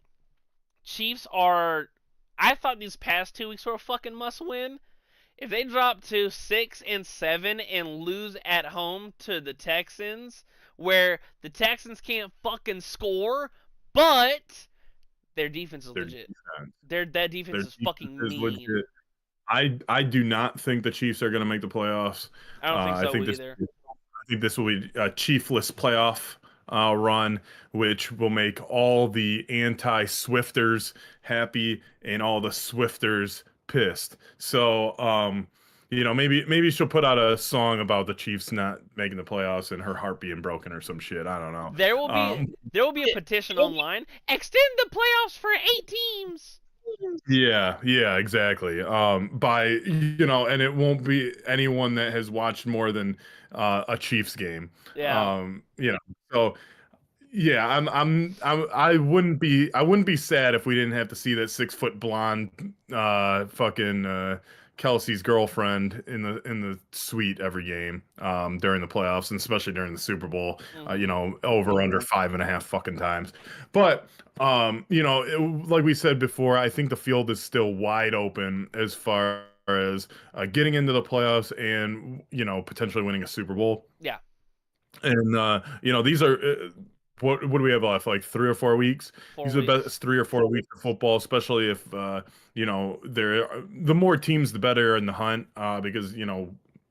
[SPEAKER 1] Chiefs are. I thought these past 2 weeks were a fucking must win. If they drop to 6-7 and lose at home to the Texans, where the Texans can't fucking score, but their defense is
[SPEAKER 2] Their
[SPEAKER 1] legit.
[SPEAKER 2] defense,
[SPEAKER 1] That defense
[SPEAKER 2] their
[SPEAKER 1] is fucking
[SPEAKER 2] defense is
[SPEAKER 1] mean.
[SPEAKER 2] legit. I do not think the Chiefs are gonna make the playoffs.
[SPEAKER 1] I don't think
[SPEAKER 2] I
[SPEAKER 1] so
[SPEAKER 2] think this
[SPEAKER 1] either.
[SPEAKER 2] I think this will be a Chiefless playoff run, which will make all the anti-Swifters happy and all the Swifters pissed. So, maybe she'll put out a song about the Chiefs not making the playoffs and her heart being broken or some shit. I don't know.
[SPEAKER 1] There will be there will be a petition online. Extend the playoffs for 8 teams.
[SPEAKER 2] Yeah, exactly. And it won't be anyone that has watched more than a Chiefs game.
[SPEAKER 1] Yeah.
[SPEAKER 2] So yeah, I wouldn't be sad if we didn't have to see that 6 foot blonde fucking Kelsey's girlfriend in the suite every game during the playoffs, and especially during the Super Bowl.
[SPEAKER 1] Mm-hmm.
[SPEAKER 2] Over under 5.5 fucking times. But like we said before, I think the field is still wide open as far as getting into the playoffs and potentially winning a Super Bowl.
[SPEAKER 1] Yeah.
[SPEAKER 2] And these are what do we have left? Like 3 or 4 weeks.
[SPEAKER 1] 4
[SPEAKER 2] These are the
[SPEAKER 1] weeks.
[SPEAKER 2] best 3 or 4 weeks of football, especially if the more teams, the better in the hunt, because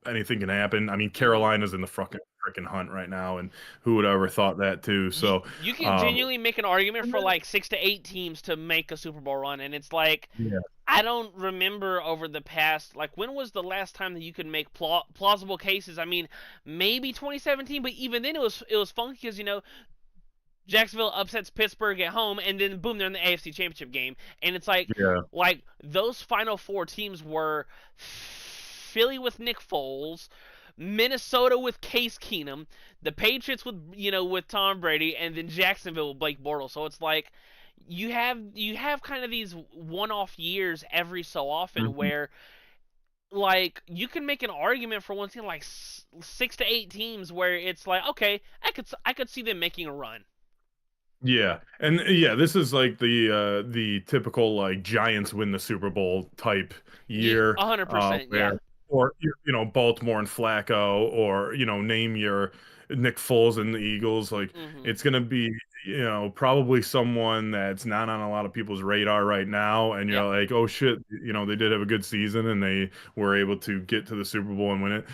[SPEAKER 2] anything can happen. I mean,
[SPEAKER 1] Mm-hmm.
[SPEAKER 2] Carolina's in the freaking hunt right now, and who would ever thought that too? So,
[SPEAKER 1] You can
[SPEAKER 2] um,
[SPEAKER 1] genuinely make an argument for like 6 to 8 teams to make a Super Bowl run, and it's like
[SPEAKER 2] yeah,
[SPEAKER 1] I don't remember over the past, like, when was the last time that you could make plausible cases? I mean, maybe 2017, but even then it was funky because Jacksonville upsets Pittsburgh at home, and then boom, they're in the AFC Championship game, and it's
[SPEAKER 2] yeah,
[SPEAKER 1] like those final 4 teams were Philly with Nick Foles, Minnesota with Case Keenum, the Patriots with Tom Brady, and then Jacksonville with Blake Bortles. So it's like you have kind of these one-off years every so often
[SPEAKER 2] mhm.
[SPEAKER 1] where like you can make an argument for one team like 6 to 8 teams where it's like, okay, I could see them making a run.
[SPEAKER 2] Yeah, and yeah, this is like the typical like Giants win the Super Bowl type
[SPEAKER 1] Yeah,
[SPEAKER 2] year,
[SPEAKER 1] 100%.
[SPEAKER 2] where
[SPEAKER 1] Yeah.
[SPEAKER 2] or Baltimore and Flacco, or name your Nick Foles and the Eagles. Like
[SPEAKER 1] Mhm.
[SPEAKER 2] it's gonna be probably someone that's not on a lot of people's radar right now, and
[SPEAKER 1] Yeah.
[SPEAKER 2] you're like, oh shit, they did have a good season and they were able to get to the Super Bowl and win it,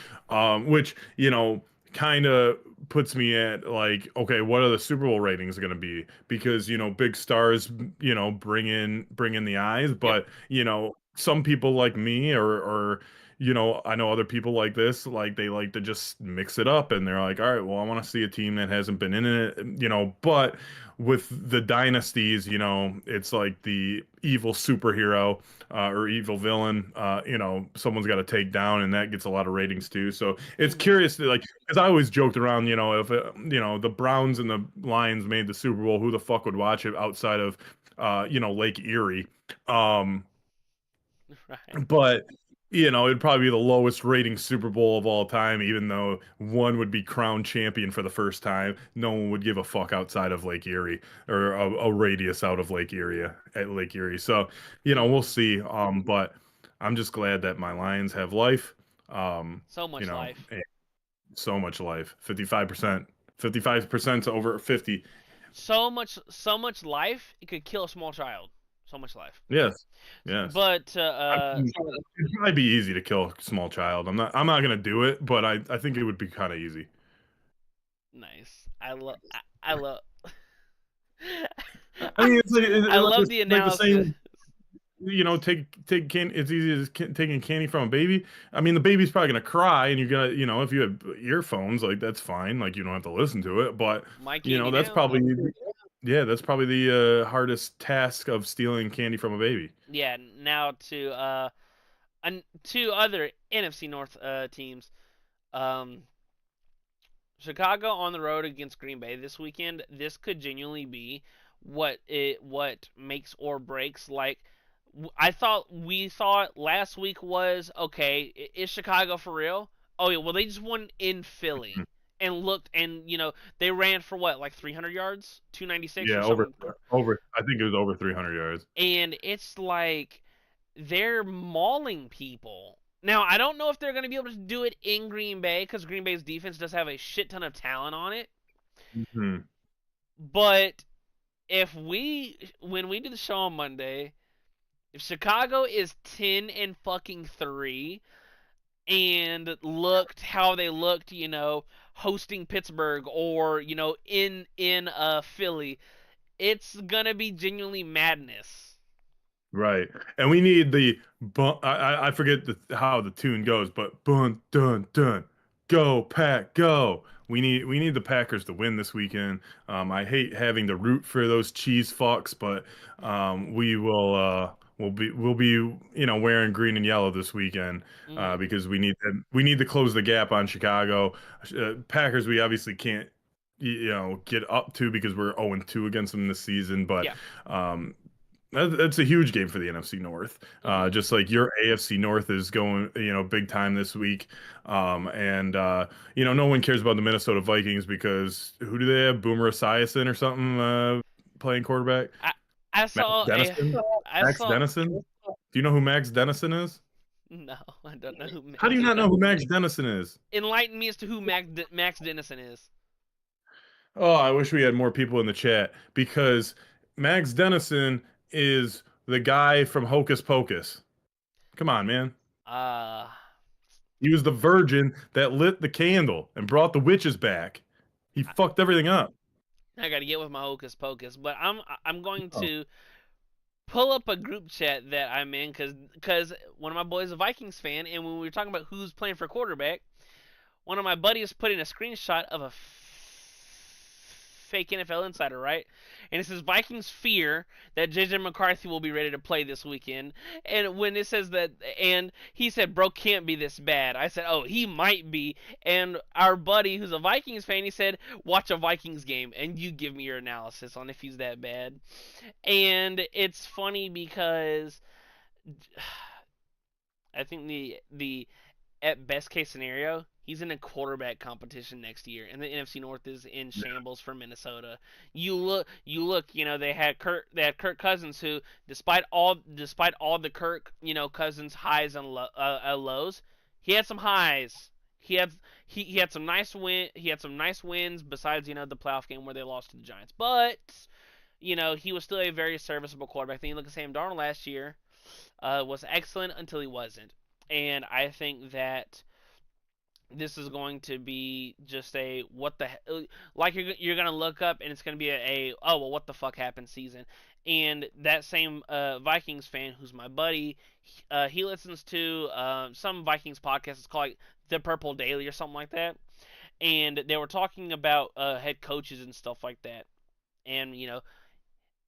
[SPEAKER 2] which kind of puts me at like, okay, what are the Super Bowl ratings going to be? Because big stars, bring in the eyes,
[SPEAKER 1] Yep.
[SPEAKER 2] but some people like me, or I know other people like this, like they like to just mix it up and they're like, all right, well, I want to see a team that hasn't been in it, but with the dynasties, it's like the evil superhero or evil villain, someone's got to take down, and that gets a lot of ratings too. So it's
[SPEAKER 1] Mhm.
[SPEAKER 2] curious to like, because I always joked around, if the Browns and the Lions made the Super Bowl, who the fuck would watch it outside of, Lake Erie? Um,
[SPEAKER 1] Right.
[SPEAKER 2] but it'd probably be the lowest rating Super Bowl of all time, even though one would be crowned champion for the first time. No one would give a fuck outside of Lake Erie or a radius out of Lake Erie at Lake Erie. So, we'll
[SPEAKER 1] Mhm.
[SPEAKER 2] see. But I'm just glad that my Lions have life.
[SPEAKER 1] So much life.
[SPEAKER 2] And so much life. 55%. 55% to over 50.
[SPEAKER 1] So much life. It could kill a small child. So much life.
[SPEAKER 2] Yes. Yes.
[SPEAKER 1] But
[SPEAKER 2] It might be easy to kill a small child. I'm not gonna do it, but I think it would be kind of easy.
[SPEAKER 1] nice. I love.
[SPEAKER 2] I mean, it's like,
[SPEAKER 1] I love the
[SPEAKER 2] like the
[SPEAKER 1] analysis.
[SPEAKER 2] same, take candy. It's easy as taking candy from a baby. I mean, the baby's probably gonna cry, and you gotta, if you have earphones, like that's fine. Like you don't have to listen to it, but
[SPEAKER 1] My candy
[SPEAKER 2] that's
[SPEAKER 1] now.
[SPEAKER 2] probably, yeah, that's probably the hardest task of stealing candy from a baby.
[SPEAKER 1] Yeah. Now two other NFC North teams. Um, Chicago on the road against Green Bay this weekend. This could genuinely be what makes or breaks. Like I thought we thought last week was okay. Is Chicago for real? Oh yeah, well they just won in Philly and looked and they ran for what like 300 yards, 296 or
[SPEAKER 2] Yeah, over
[SPEAKER 1] something,
[SPEAKER 2] over. I think it was over 300 yards.
[SPEAKER 1] and it's like they're mauling people. Now, I don't know if they're going to be able to do it in Green Bay because Green Bay's defense does have a shit ton of talent on it.
[SPEAKER 2] Hmm.
[SPEAKER 1] But when we do the show on Monday, if Chicago is 10 and fucking 3 and looked how they looked, hosting Pittsburgh or, in Philly, it's going to be genuinely madness.
[SPEAKER 2] Right. And we need the I forget how the tune goes, but bun dun dun. Go Pack, go. We need the Packers to win this weekend. I hate having to root for those cheese fucks, but we'll be wearing green and yellow this weekend
[SPEAKER 1] Mm-hmm.
[SPEAKER 2] because we need to close the gap on Chicago. Packers we obviously can't get up to because we're 0-2 against them this season, but
[SPEAKER 1] Yeah.
[SPEAKER 2] um that's a huge game for the NFC North.
[SPEAKER 1] Mm-hmm.
[SPEAKER 2] Just like your AFC North is going, big time this week. And no one cares about the Minnesota Vikings because who do they have? Boomer Esiason or something playing quarterback?
[SPEAKER 1] I, I
[SPEAKER 2] Max
[SPEAKER 1] saw a.
[SPEAKER 2] Dennison?
[SPEAKER 1] I
[SPEAKER 2] Max
[SPEAKER 1] saw.
[SPEAKER 2] Dennison? Do you know who Max Dennison is?
[SPEAKER 1] No, I don't know who.
[SPEAKER 2] How do you not know who Max Dennison is?
[SPEAKER 1] Enlighten me as to who Max Dennison is.
[SPEAKER 2] Oh, I wish we had more people in the chat because Max Dennison is the guy from Hocus Pocus. Come on, man.
[SPEAKER 1] Uh,
[SPEAKER 2] He was the virgin that lit the candle and brought the witches back. He
[SPEAKER 1] I,
[SPEAKER 2] fucked everything up.
[SPEAKER 1] I got to get with my hocus pocus, but I'm going
[SPEAKER 2] Oh.
[SPEAKER 1] to pull up a group chat that I'm in because one of my boys is a Vikings fan, and when we were talking about who's playing for quarterback, one of my buddies put in a screenshot of a fake NFL insider, right? And it says Vikings fear that JJ McCarthy will be ready to play this weekend. And when it says that, and he said, bro can't be this bad. I said, oh, he might be. And our buddy, who's a Vikings fan, he said, watch a Vikings game and you give me your analysis on if he's that bad. And it's funny because I think the at best case scenario, he's in a quarterback competition next year, and the NFC North is in shambles for Minnesota. They had Kirk Cousins, who, despite all the Kirk, Cousins highs and lows, he had some highs. He had some nice wins besides the playoff game where they lost to the Giants, but he was still a very serviceable quarterback. Then you look at Sam Darnold last year, was excellent until he wasn't. And I think that this is going to be just a what the like you're gonna look up and it's gonna be a oh well what the fuck happened season. And that same Vikings fan who's my buddy, he listens to some Vikings podcast. It's called like the Purple Daily or something like that. And they were talking about head coaches and stuff like that. And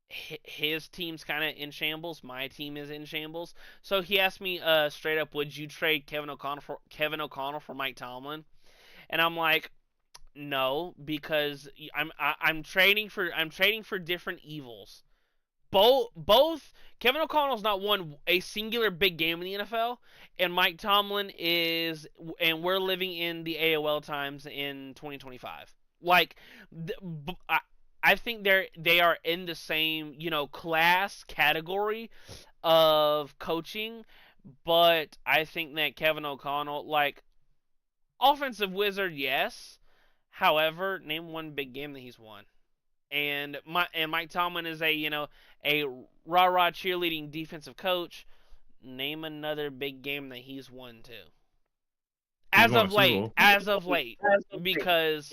[SPEAKER 1] his team's kind of in shambles. My team is in shambles. So he asked me straight up, would you trade Kevin O'Connell for Mike Tomlin? And I'm like, no, because I'm trading for different evils. Both Kevin O'Connell's not won a singular big game in the NFL, and Mike Tomlin is, and we're living in the AOL times in 2025. Like, I think they are in the same class category of coaching, but I think that Kevin O'Connell, like, offensive wizard, yes. However, name one big game that he's won. And Mike Tomlin is a rah rah cheerleading defensive coach. Name another big game that he's won too.
[SPEAKER 2] He's won a Super Bowl.
[SPEAKER 1] As of late, because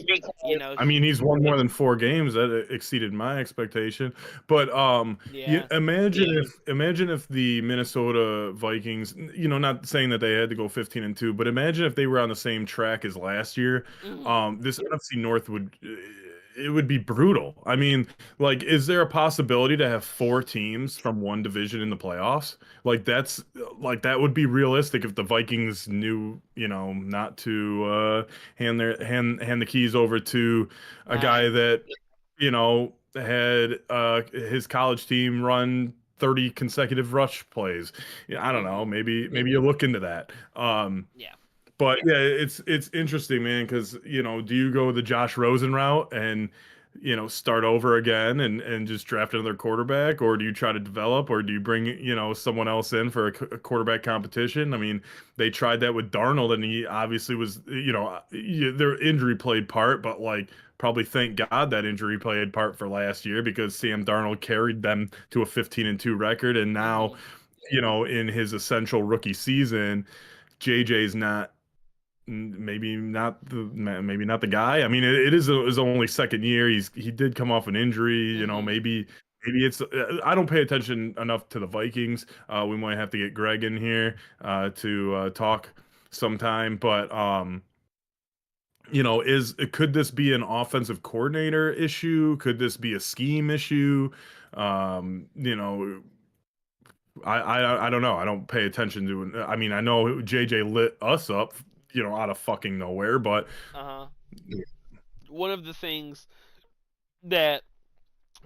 [SPEAKER 2] I mean, he's won more than 4 games. That exceeded my expectation. But
[SPEAKER 1] yeah.
[SPEAKER 2] imagine if the Minnesota Vikings, not saying that they had to go 15-2, but imagine if they were on the same track as last year. This NFC North would be brutal. I mean, like, is there a possibility to have 4 teams from one division in the playoffs? That would be realistic if the Vikings knew, not to hand the keys over to a guy that, had his college team run 30 consecutive rush plays. Yeah, I don't know. Maybe you look into that.
[SPEAKER 1] Yeah.
[SPEAKER 2] But yeah, it's interesting, man, because do you go the Josh Rosen route and start over again and just draft another quarterback, or do you try to develop, or do you bring someone else in for a quarterback competition? I mean, they tried that with Darnold, and he obviously was their injury played part, but like probably thank God that injury played part for last year because Sam Darnold carried them to a 15-2 record, and now in his essential rookie season, JJ's not. Maybe not the guy. I mean, it is his only second year. He did come off an injury. Maybe it's. I don't pay attention enough to the Vikings. We might have to get Greg in here to talk sometime. But could this be an offensive coordinator issue? Could this be a scheme issue? I don't know. I don't pay attention to. I mean, I know JJ lit us up, out of fucking nowhere, but
[SPEAKER 1] one of the things that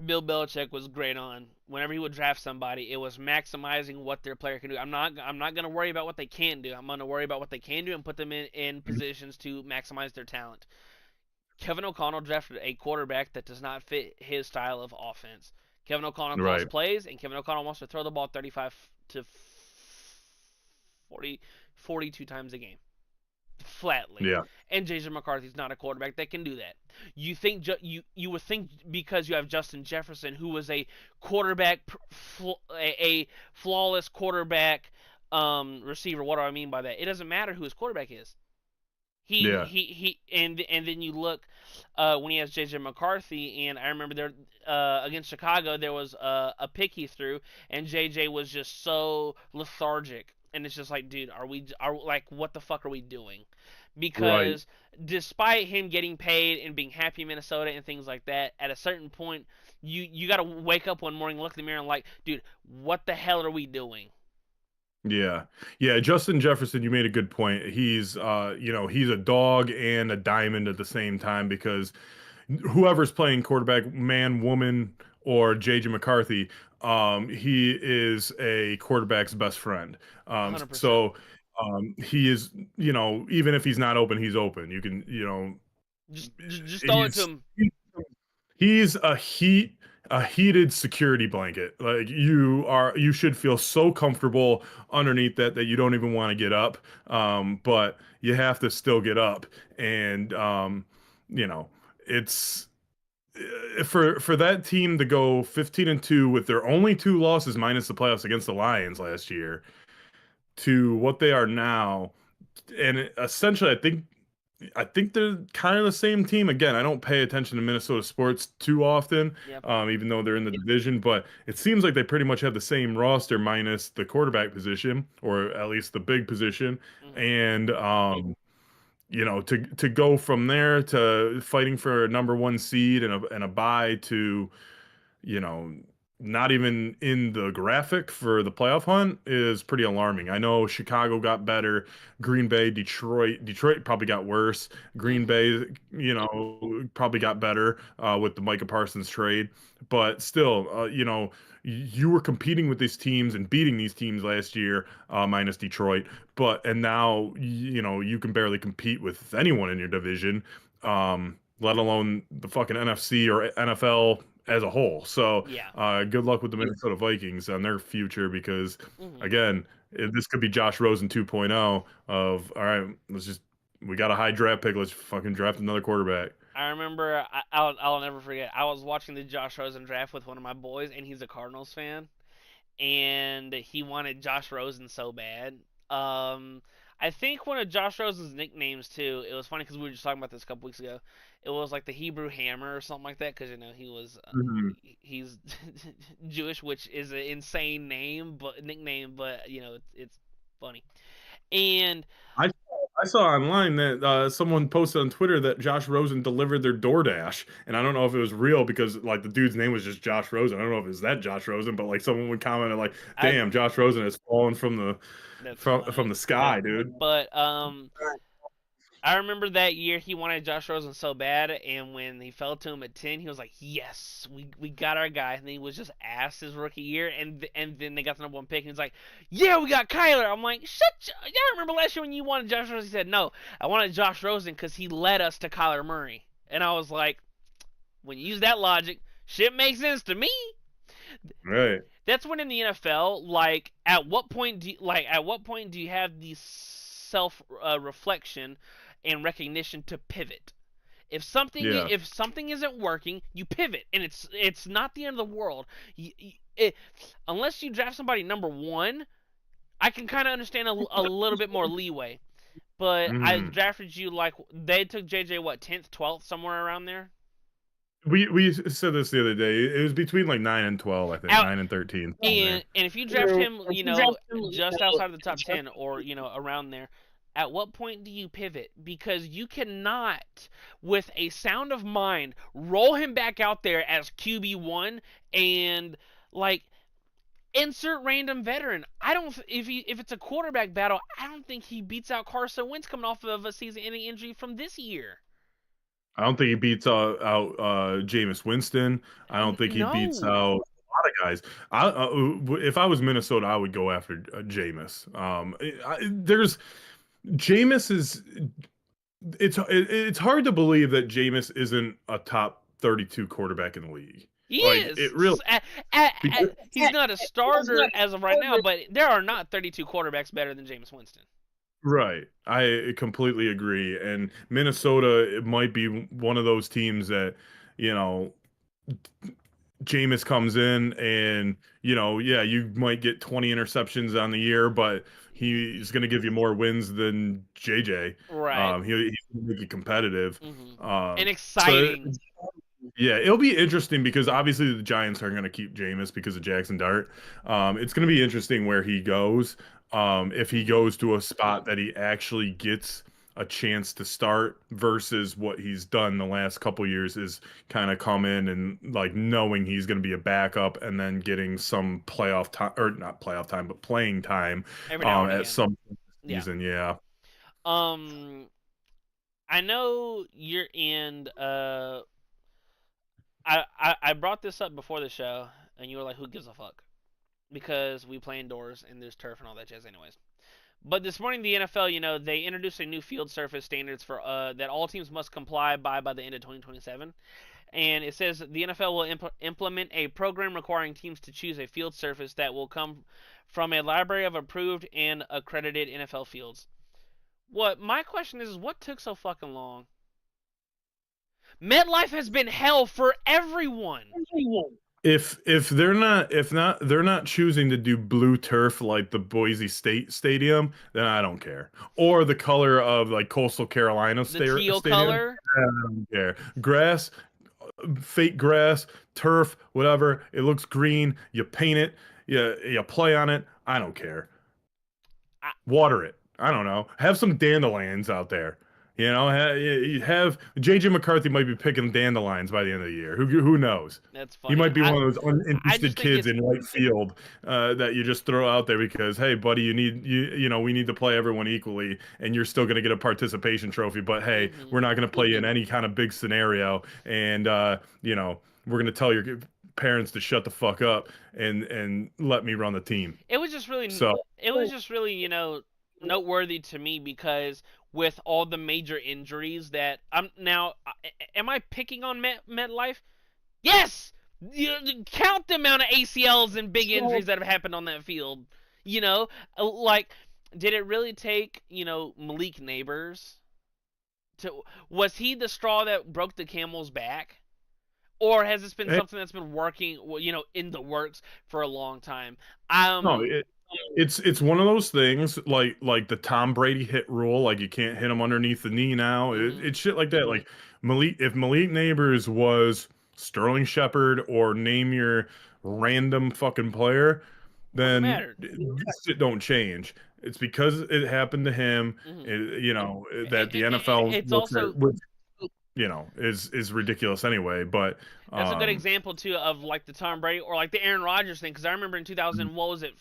[SPEAKER 1] Bill Belichick was great on whenever he would draft somebody, it was maximizing what their player can do. I'm not going to worry about what they can't do. I'm going to worry about what they can do and put them in positions to maximize their talent. Kevin O'Connell drafted a quarterback that does not fit his style of offense. Kevin O'Connell calls plays, and Kevin O'Connell wants to throw the ball 35 to 42 times a game. Flatly.
[SPEAKER 2] Yeah.
[SPEAKER 1] And JJ McCarthy's not a quarterback that can do that. You think you would think because you have Justin Jefferson, who was a quarterback, a flawless quarterback receiver. What do I mean by that? It doesn't matter who his quarterback is. He and then you look when he has JJ McCarthy, and I remember there against Chicago there was a pick he threw, and JJ was just so lethargic. And it's just like, dude, are like, what the fuck are we doing? Because despite him getting paid and being happy in Minnesota and things like that, at a certain point, you got to wake up one morning, look in the mirror, and like, dude, what the hell are we doing?
[SPEAKER 2] Yeah. Justin Jefferson, you made a good point. He's he's a dog and a diamond at the same time because whoever's playing quarterback, man, woman, or JJ McCarthy, he is a quarterback's best friend.
[SPEAKER 1] 100%.
[SPEAKER 2] So he is, even if he's not open, he's open. You can,
[SPEAKER 1] just throw it to him.
[SPEAKER 2] He's a heated security blanket. Like you should feel so comfortable underneath that you don't even want to get up. But you have to still get up, and it's for that team to go 15-2 with their only 2 losses minus the playoffs against the Lions last year to what they are now, and essentially I think I think they're kind of the same team. Again, I don't pay attention to Minnesota sports too often,
[SPEAKER 1] Yep.
[SPEAKER 2] even though they're in the division. But it seems like they pretty much have the same roster minus the quarterback position, or at least the big position.
[SPEAKER 1] Mm-hmm.
[SPEAKER 2] And to go from there to fighting for a number one seed and a bye to you know, not even in the graphic for the playoff hunt is pretty alarming. I know Chicago got better, Green Bay, Detroit probably got worse. Green
[SPEAKER 1] Mm-hmm.
[SPEAKER 2] Bay, probably got better with the Micah Parsons trade, but still, you were competing with these teams and beating these teams last year, minus Detroit, and now you can barely compete with anyone in your division. Let alone the fucking NFC or NFL as a whole. So,
[SPEAKER 1] Yeah.
[SPEAKER 2] good luck with the Minnesota Vikings on their future because,
[SPEAKER 1] Mm-hmm.
[SPEAKER 2] again, this could be Josh Rosen 2.0 of, all right, we got a high draft pick. Let's fucking draft another quarterback.
[SPEAKER 1] I remember, I'll never forget. I was watching the Josh Rosen draft with one of my boys, and he's a Cardinals fan, and he wanted Josh Rosen so bad. Um, I think one of Josh Rosen's nicknames too. It was funny because we were just talking about this a couple weeks ago. It was like the Hebrew Hammer or something like that because he was
[SPEAKER 2] Mhm.
[SPEAKER 1] he's Jewish, which is an insane name but nickname, but it's funny. And
[SPEAKER 2] I saw online that someone posted on Twitter that Josh Rosen delivered their DoorDash, and I don't know if it was real because like the dude's name was just Josh Rosen. I don't know if it's that Josh Rosen, but like someone would comment and like,
[SPEAKER 1] I
[SPEAKER 2] "Damn, Josh Rosen has fallen
[SPEAKER 1] that's
[SPEAKER 2] from
[SPEAKER 1] funny.
[SPEAKER 2] the sky, dude."
[SPEAKER 1] But I remember that year he wanted Josh Rosen so bad, and when he fell to him at 10, he was like, "Yes, we got our guy." And then he was just asked his rookie year, and then they got the number one pick, and he's like, "Yeah, we got Kyler." I'm like, Y'all remember last year when you wanted Josh Rosen?" He said, "No, I wanted Josh Rosen because he led us to Kyler Murray." And I was like, when you use that logic, shit makes sense to me.
[SPEAKER 2] Right.
[SPEAKER 1] That's when in the NFL, like, at what point do you have the self reflection and recognition to pivot?
[SPEAKER 2] Yeah.
[SPEAKER 1] If something isn't working, you pivot, and it's not the end of the world. Unless you draft somebody number one, I can kind of understand a little bit more leeway. But I
[SPEAKER 2] Mhm.
[SPEAKER 1] drafted you like they took JJ what 10th, 12th, somewhere around there.
[SPEAKER 2] We said this the other day. It was between like 9 and 12, I think,
[SPEAKER 1] Out
[SPEAKER 2] 9 and 13, somewhere there.
[SPEAKER 1] and if you draft him, just outside of the top 10 or around there, at what point do you pivot? Because you cannot, with a sound of mind, roll him back out there as QB1 and like insert random veteran. I don't if it's a quarterback battle, I don't think he beats out Carson Wentz coming off of a season-ending injury from this year.
[SPEAKER 2] I don't think he beats out Jameis Winston. I don't think he beats out
[SPEAKER 1] No.
[SPEAKER 2] a lot of guys. If I was Minnesota, I would go after Jameis. There's Jameis is it's hard to believe that Jameis isn't a top 32 quarterback in the league.
[SPEAKER 1] He
[SPEAKER 2] Like it really
[SPEAKER 1] is.
[SPEAKER 2] because
[SPEAKER 1] He's not a starter as of right now, but there are not 32 quarterbacks better than Jameis Winston.
[SPEAKER 2] right. I completely agree. And Minnesota, it might be one of those teams that, you know, Jameis comes in and, yeah, you might get 20 interceptions on the year, but he's going to give you more wins than JJ.
[SPEAKER 1] Right.
[SPEAKER 2] He's going to make you competitive.
[SPEAKER 1] Hmm.
[SPEAKER 2] Um,
[SPEAKER 1] And
[SPEAKER 2] so
[SPEAKER 1] exciting.
[SPEAKER 2] yeah, it'll be interesting because obviously the Giants are going to keep Jameis because of Jackson Dart. It's going to be interesting where he goes. If he
[SPEAKER 1] Hmm.
[SPEAKER 2] goes to a spot that he actually gets a chance to start versus what he's done the last couple years is kind of come in and like knowing he's going to be a backup and then getting some playoff time or not playoff time, but playing time
[SPEAKER 1] Every now and
[SPEAKER 2] at
[SPEAKER 1] again.
[SPEAKER 2] some
[SPEAKER 1] Yeah.
[SPEAKER 2] season. Yeah.
[SPEAKER 1] Um, I know you're in. I brought this up before the show, and you were like, "Who gives a fuck?" Because we play indoors and there's turf and all that jazz, anyways. But this morning, the NFL, they introduced a new field surface standards for that all teams must comply by the end of 2027. And it says the NFL will implement a program requiring teams to choose a field surface that will come from a library of approved and accredited NFL fields. What my question is what took so fucking long? MetLife has been hell for everyone.
[SPEAKER 2] If they're not choosing to do blue turf like the Boise State Stadium, then I don't care. Or the color of like Coastal Carolina
[SPEAKER 1] The teal
[SPEAKER 2] Stadium,
[SPEAKER 1] color.
[SPEAKER 2] I don't care. Grass, fake grass, turf, whatever. It looks green. You paint it. You play on it. I don't care.
[SPEAKER 1] I,
[SPEAKER 2] Water it. I don't know. Have some dandelions out there. You know, you have JJ McCarthy might be picking dandelions by the end of the year. Who knows?
[SPEAKER 1] that's
[SPEAKER 2] He
[SPEAKER 1] funny.
[SPEAKER 2] might be one of those
[SPEAKER 1] I
[SPEAKER 2] uninterested
[SPEAKER 1] just think
[SPEAKER 2] kids
[SPEAKER 1] it's
[SPEAKER 2] in right field that you just throw out there because, hey, buddy, we need to play everyone equally, and you're still going to get a participation trophy. But hey,
[SPEAKER 1] hmm
[SPEAKER 2] we're not going to play you in any kind of big scenario, and we're going to tell your parents to shut the fuck up and let me run the team.
[SPEAKER 1] it was just really
[SPEAKER 2] So
[SPEAKER 1] it was just really noteworthy to me because with all the major injuries that I'm now, am I picking on MetLife? Yes. Count the amount of ACLs and big injuries that have happened on that field. You know, like, did it really take Malik Neighbors to? Was he the straw that broke the camel's back? Or has this been
[SPEAKER 2] hey,
[SPEAKER 1] something that's been working, in the works for a long time?
[SPEAKER 2] no,
[SPEAKER 1] Um,
[SPEAKER 2] it's one of those things like the Tom Brady hit rule, like you can't hit him underneath the knee now.
[SPEAKER 1] mhm.
[SPEAKER 2] It's shit like that. Like if Malik Neighbors was Sterling Shepard or name your random fucking player,
[SPEAKER 1] Wouldn't have
[SPEAKER 2] then
[SPEAKER 1] mattered.
[SPEAKER 2] this shit don't change. It's because it happened to him,
[SPEAKER 1] hmm
[SPEAKER 2] that the NFL
[SPEAKER 1] It's
[SPEAKER 2] looks at,
[SPEAKER 1] also
[SPEAKER 2] which is ridiculous anyway. But
[SPEAKER 1] that's a good
[SPEAKER 2] um,
[SPEAKER 1] example too of like the Tom Brady or like the Aaron Rodgers thing because I remember in 2000, what was it,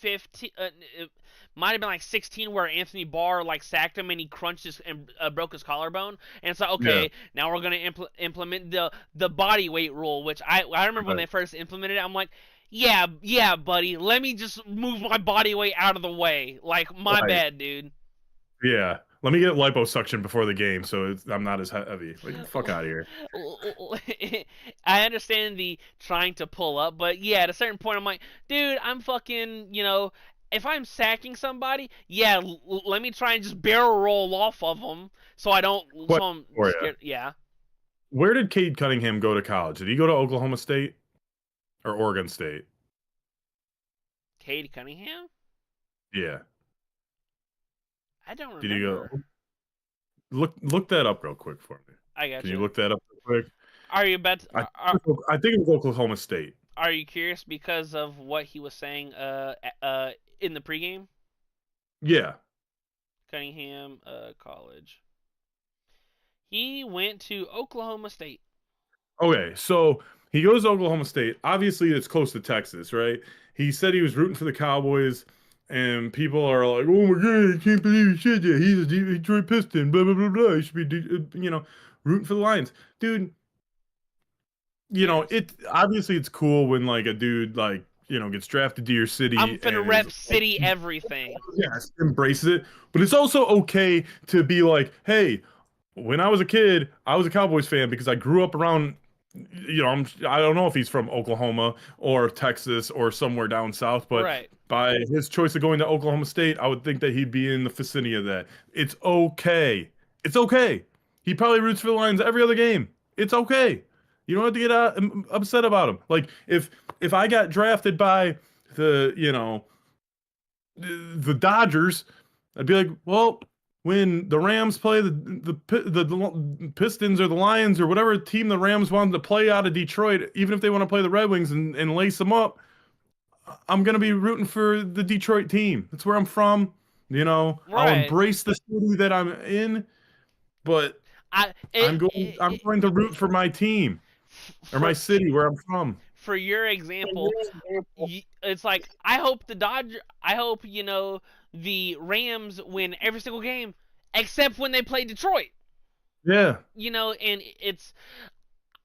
[SPEAKER 1] 15? It might have been like 16 where Anthony Barr like sacked him and he crunched his and broke his collarbone and it's like
[SPEAKER 2] yeah,
[SPEAKER 1] okay, now we're gonna implement the body weight rule, which I remember when
[SPEAKER 2] right,
[SPEAKER 1] they first implemented it. I'm like, yeah, buddy, let me just move my body weight out of the way. Like, my
[SPEAKER 2] right.
[SPEAKER 1] bad, dude.
[SPEAKER 2] Yeah. Let me get liposuction before the game so I'm not as heavy. Like, get the fuck out of here.
[SPEAKER 1] I understand the trying to pull up, but yeah, at a certain point, I'm like, dude, I'm fucking, if I'm sacking somebody, yeah, let me try and just barrel roll off of them so I don't, so
[SPEAKER 2] Question
[SPEAKER 1] I'm
[SPEAKER 2] for you.
[SPEAKER 1] scared. Yeah.
[SPEAKER 2] Where did Cade Cunningham go to college? Did he go to Oklahoma State or Oregon State?
[SPEAKER 1] Cade Cunningham?
[SPEAKER 2] Yeah.
[SPEAKER 1] I don't
[SPEAKER 2] Did he go?
[SPEAKER 1] remember.
[SPEAKER 2] Look that up real quick for me.
[SPEAKER 1] I got
[SPEAKER 2] Can you
[SPEAKER 1] you.
[SPEAKER 2] look that up real quick?
[SPEAKER 1] Are you about to,
[SPEAKER 2] I think it was Oklahoma State.
[SPEAKER 1] are you curious because of what he was saying in the pregame?
[SPEAKER 2] Yeah.
[SPEAKER 1] Cunningham college. He went to Oklahoma State.
[SPEAKER 2] Okay, so he goes to Oklahoma State. Obviously, it's close to Texas, right? He said he was rooting for the Cowboys, and people are like, "Oh my God, I can't believe he said that. He's a Detroit Piston, blah blah blah blah. He should be, rooting for the Lions, dude."
[SPEAKER 1] Yes.
[SPEAKER 2] It obviously it's cool when like a dude like gets drafted to your
[SPEAKER 1] I'm
[SPEAKER 2] city
[SPEAKER 1] finna
[SPEAKER 2] and is
[SPEAKER 1] rep city everything.
[SPEAKER 2] yes embraces it, but it's also okay to be like, hey, when I was a kid, I was a Cowboys fan because I grew up around, I don't know if he's from Oklahoma or Texas or somewhere down south, but
[SPEAKER 1] Right.
[SPEAKER 2] by his choice of going to Oklahoma State, I would think that he'd be in the vicinity of that. It's okay. It's okay. He probably roots for the Lions every other game. It's okay. You don't have to get upset about him. Like if I got drafted by the the Dodgers, I'd be like, well, when the Rams play the Pistons or the Lions or whatever team the Rams wanted to play out of Detroit, even if they want to play the Red Wings and lace them up, I'm gonna be rooting for the Detroit team. That's where I'm from. I'll
[SPEAKER 1] Right.
[SPEAKER 2] embrace the city that I'm in, but
[SPEAKER 1] I it,
[SPEAKER 2] I'm going to root for my team or my
[SPEAKER 1] for
[SPEAKER 2] city where I'm from.
[SPEAKER 1] for your example, it's like I hope the Rams win every single game except when they play Detroit.
[SPEAKER 2] Yeah,
[SPEAKER 1] And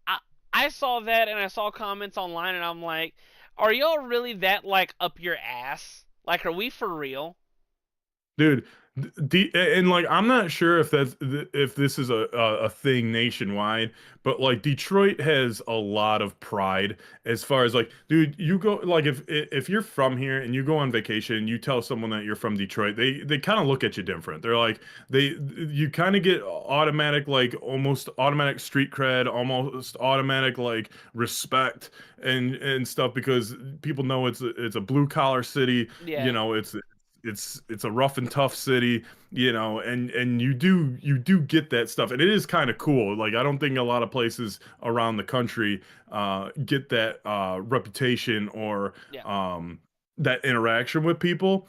[SPEAKER 1] I, I saw that and I saw comments online and I'm like, are y'all really that like up your ass? Like, are we for real?
[SPEAKER 2] dude. And like I'm not sure if this is a thing nationwide, but like Detroit has a lot of pride as far as like, dude, you go like if you're from here and you go on vacation, you tell someone that you're from Detroit, they kind of look at you different. They're like you kind of get automatic like almost automatic street cred, almost automatic like respect and stuff because people know it's a blue collar city, you
[SPEAKER 1] Yeah.
[SPEAKER 2] know, it's a rough and tough city, you know, and you do get that stuff, and it is kind of cool. Like I don't think a lot of places around the country get that reputation or
[SPEAKER 1] Yeah.
[SPEAKER 2] that interaction with people,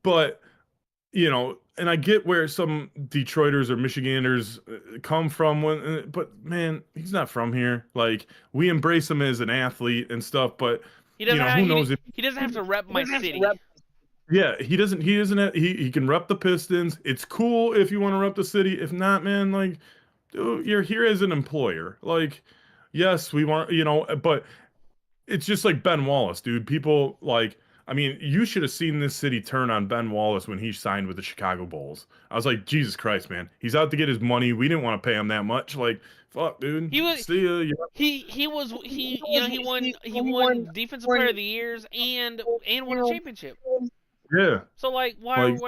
[SPEAKER 2] but you know, and I get where some Detroiters or Michiganders come from but man, he's not from here. Like we embrace him as an athlete and stuff, but
[SPEAKER 1] He
[SPEAKER 2] you
[SPEAKER 1] doesn't
[SPEAKER 2] know,
[SPEAKER 1] have
[SPEAKER 2] who knows if
[SPEAKER 1] he doesn't have to rep my city.
[SPEAKER 2] yeah, he can rep the Pistons. It's cool if you want to rep the city. If not, man, like dude, you're here as an employer. Like, yes, we want, you know, but it's just like Ben Wallace, dude. People like, I mean, you should have seen this city turn on Ben Wallace when he signed with the Chicago Bulls. I was like, Jesus Christ, man. He's out to get his money. We didn't want to pay him that much. Like, fuck, dude.
[SPEAKER 1] He was
[SPEAKER 2] See ya.
[SPEAKER 1] he won defensive player of the years and won a championship.
[SPEAKER 2] Yeah.
[SPEAKER 1] So like
[SPEAKER 2] Like,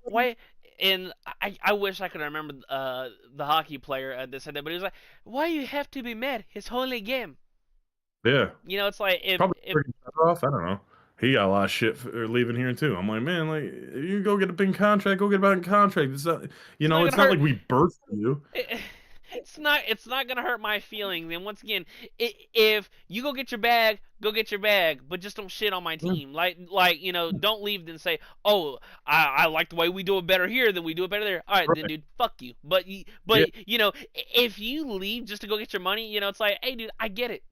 [SPEAKER 1] why and I wish I could remember the hockey player that said that, but he was like, why you have to be mad? It's only a game.
[SPEAKER 2] yeah.
[SPEAKER 1] You know, it's like
[SPEAKER 2] Probably
[SPEAKER 1] if
[SPEAKER 2] freaking off. I don't know. He got a lot of shit for leaving here too. I'm like, man, like you go get a big contract, go get a big contract. It's not, you
[SPEAKER 1] it's
[SPEAKER 2] know,
[SPEAKER 1] not
[SPEAKER 2] it's
[SPEAKER 1] gonna
[SPEAKER 2] not
[SPEAKER 1] hurt.
[SPEAKER 2] like we birthed you.
[SPEAKER 1] It's not gonna hurt my feelings. And once again, if you go get your bag, go get your bag, but just don't shit on my
[SPEAKER 2] Yeah,
[SPEAKER 1] team. Like you know, don't leave and say, oh, I like the way we do it better here than we do it better there. All right, then,
[SPEAKER 2] right.
[SPEAKER 1] dude, fuck you. But
[SPEAKER 2] Yeah,
[SPEAKER 1] you know, if you leave just to go get your money, you know, it's like, hey, dude, I get it.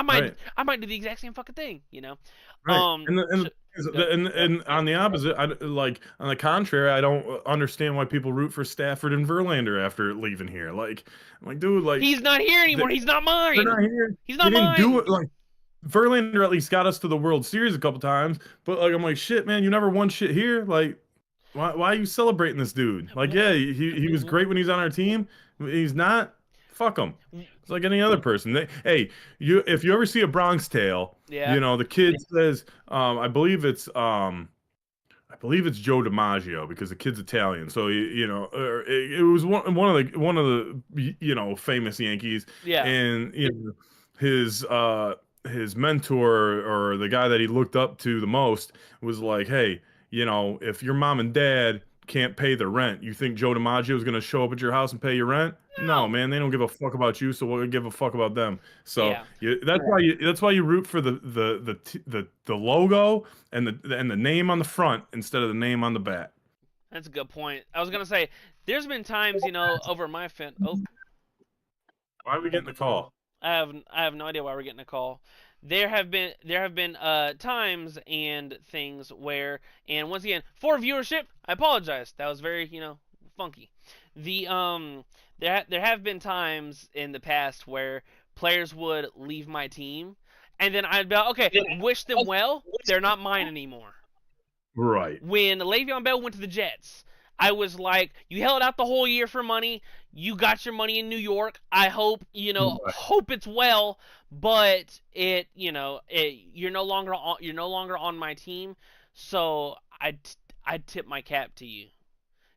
[SPEAKER 2] right.
[SPEAKER 1] I might do the exact same fucking thing. You know,
[SPEAKER 2] Right.
[SPEAKER 1] so,
[SPEAKER 2] And on the opposite, I like on the contrary, I don't understand why people root for Stafford and Verlander after leaving here. Like, I'm like, dude, like
[SPEAKER 1] he's not here
[SPEAKER 2] they-
[SPEAKER 1] anymore. He's not
[SPEAKER 2] they're
[SPEAKER 1] mine.
[SPEAKER 2] not here.
[SPEAKER 1] He's
[SPEAKER 2] They
[SPEAKER 1] not
[SPEAKER 2] didn't do
[SPEAKER 1] mine.
[SPEAKER 2] it. Like Verlander at least got us to the World Series a couple times, but like I'm like, shit, man, you never won shit here. Like, why are you celebrating this dude? Like, yeah, he was great when he's on our team. He's not. Fuck him. It's like any other person. Hey, you if you ever see a Bronx Tale,
[SPEAKER 1] Yeah.
[SPEAKER 2] you know the kid says, I believe it's Joe DiMaggio because the kid's Italian. So you know, it was one of the you know famous Yankees,
[SPEAKER 1] Yeah.
[SPEAKER 2] and you know his mentor or the guy that he looked up to the most was like, hey, you know, if your mom and dad can't pay the rent, you think Joe DiMaggio is going to show up at your house and pay your rent? No,
[SPEAKER 1] No.
[SPEAKER 2] man, they don't give a fuck about you, so we'll give a fuck about them. So
[SPEAKER 1] Yeah.
[SPEAKER 2] that's why you root for the logo and the name on the front instead of the name on the back.
[SPEAKER 1] That's a good point. I was gonna say, there's been times, you know, over my fin. Oh,
[SPEAKER 2] Why are we getting the call?
[SPEAKER 1] I have no idea why we're getting a call. There have been times and things where, and once again, for viewership, I apologize. That was very, you know, funky. The there have been times in the past where players would leave my team, and then I'd be like, okay, wish them well. They're not mine anymore.
[SPEAKER 2] Right.
[SPEAKER 1] When Le'Veon Bell went to the Jets, I was like, you held out the whole year for money. You got your money in New York. I hope, you know,
[SPEAKER 2] Right.
[SPEAKER 1] hope it's well, but you're no longer on my team. So I tip my cap to you.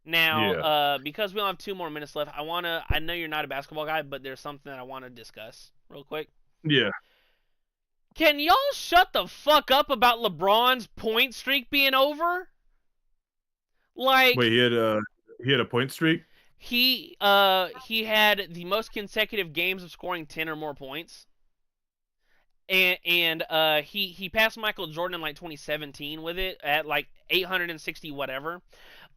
[SPEAKER 1] Now,
[SPEAKER 2] Yeah.
[SPEAKER 1] because we only have 2 more minutes left, I know you're not a basketball guy, but there's something that I want to discuss real quick.
[SPEAKER 2] Yeah.
[SPEAKER 1] Can y'all shut the fuck up about LeBron's point streak being over? Like,
[SPEAKER 2] Wait, he had a point streak?
[SPEAKER 1] he had the most consecutive games of scoring 10 or more points. And he passed Michael Jordan in like 2017 with it at like 860 whatever.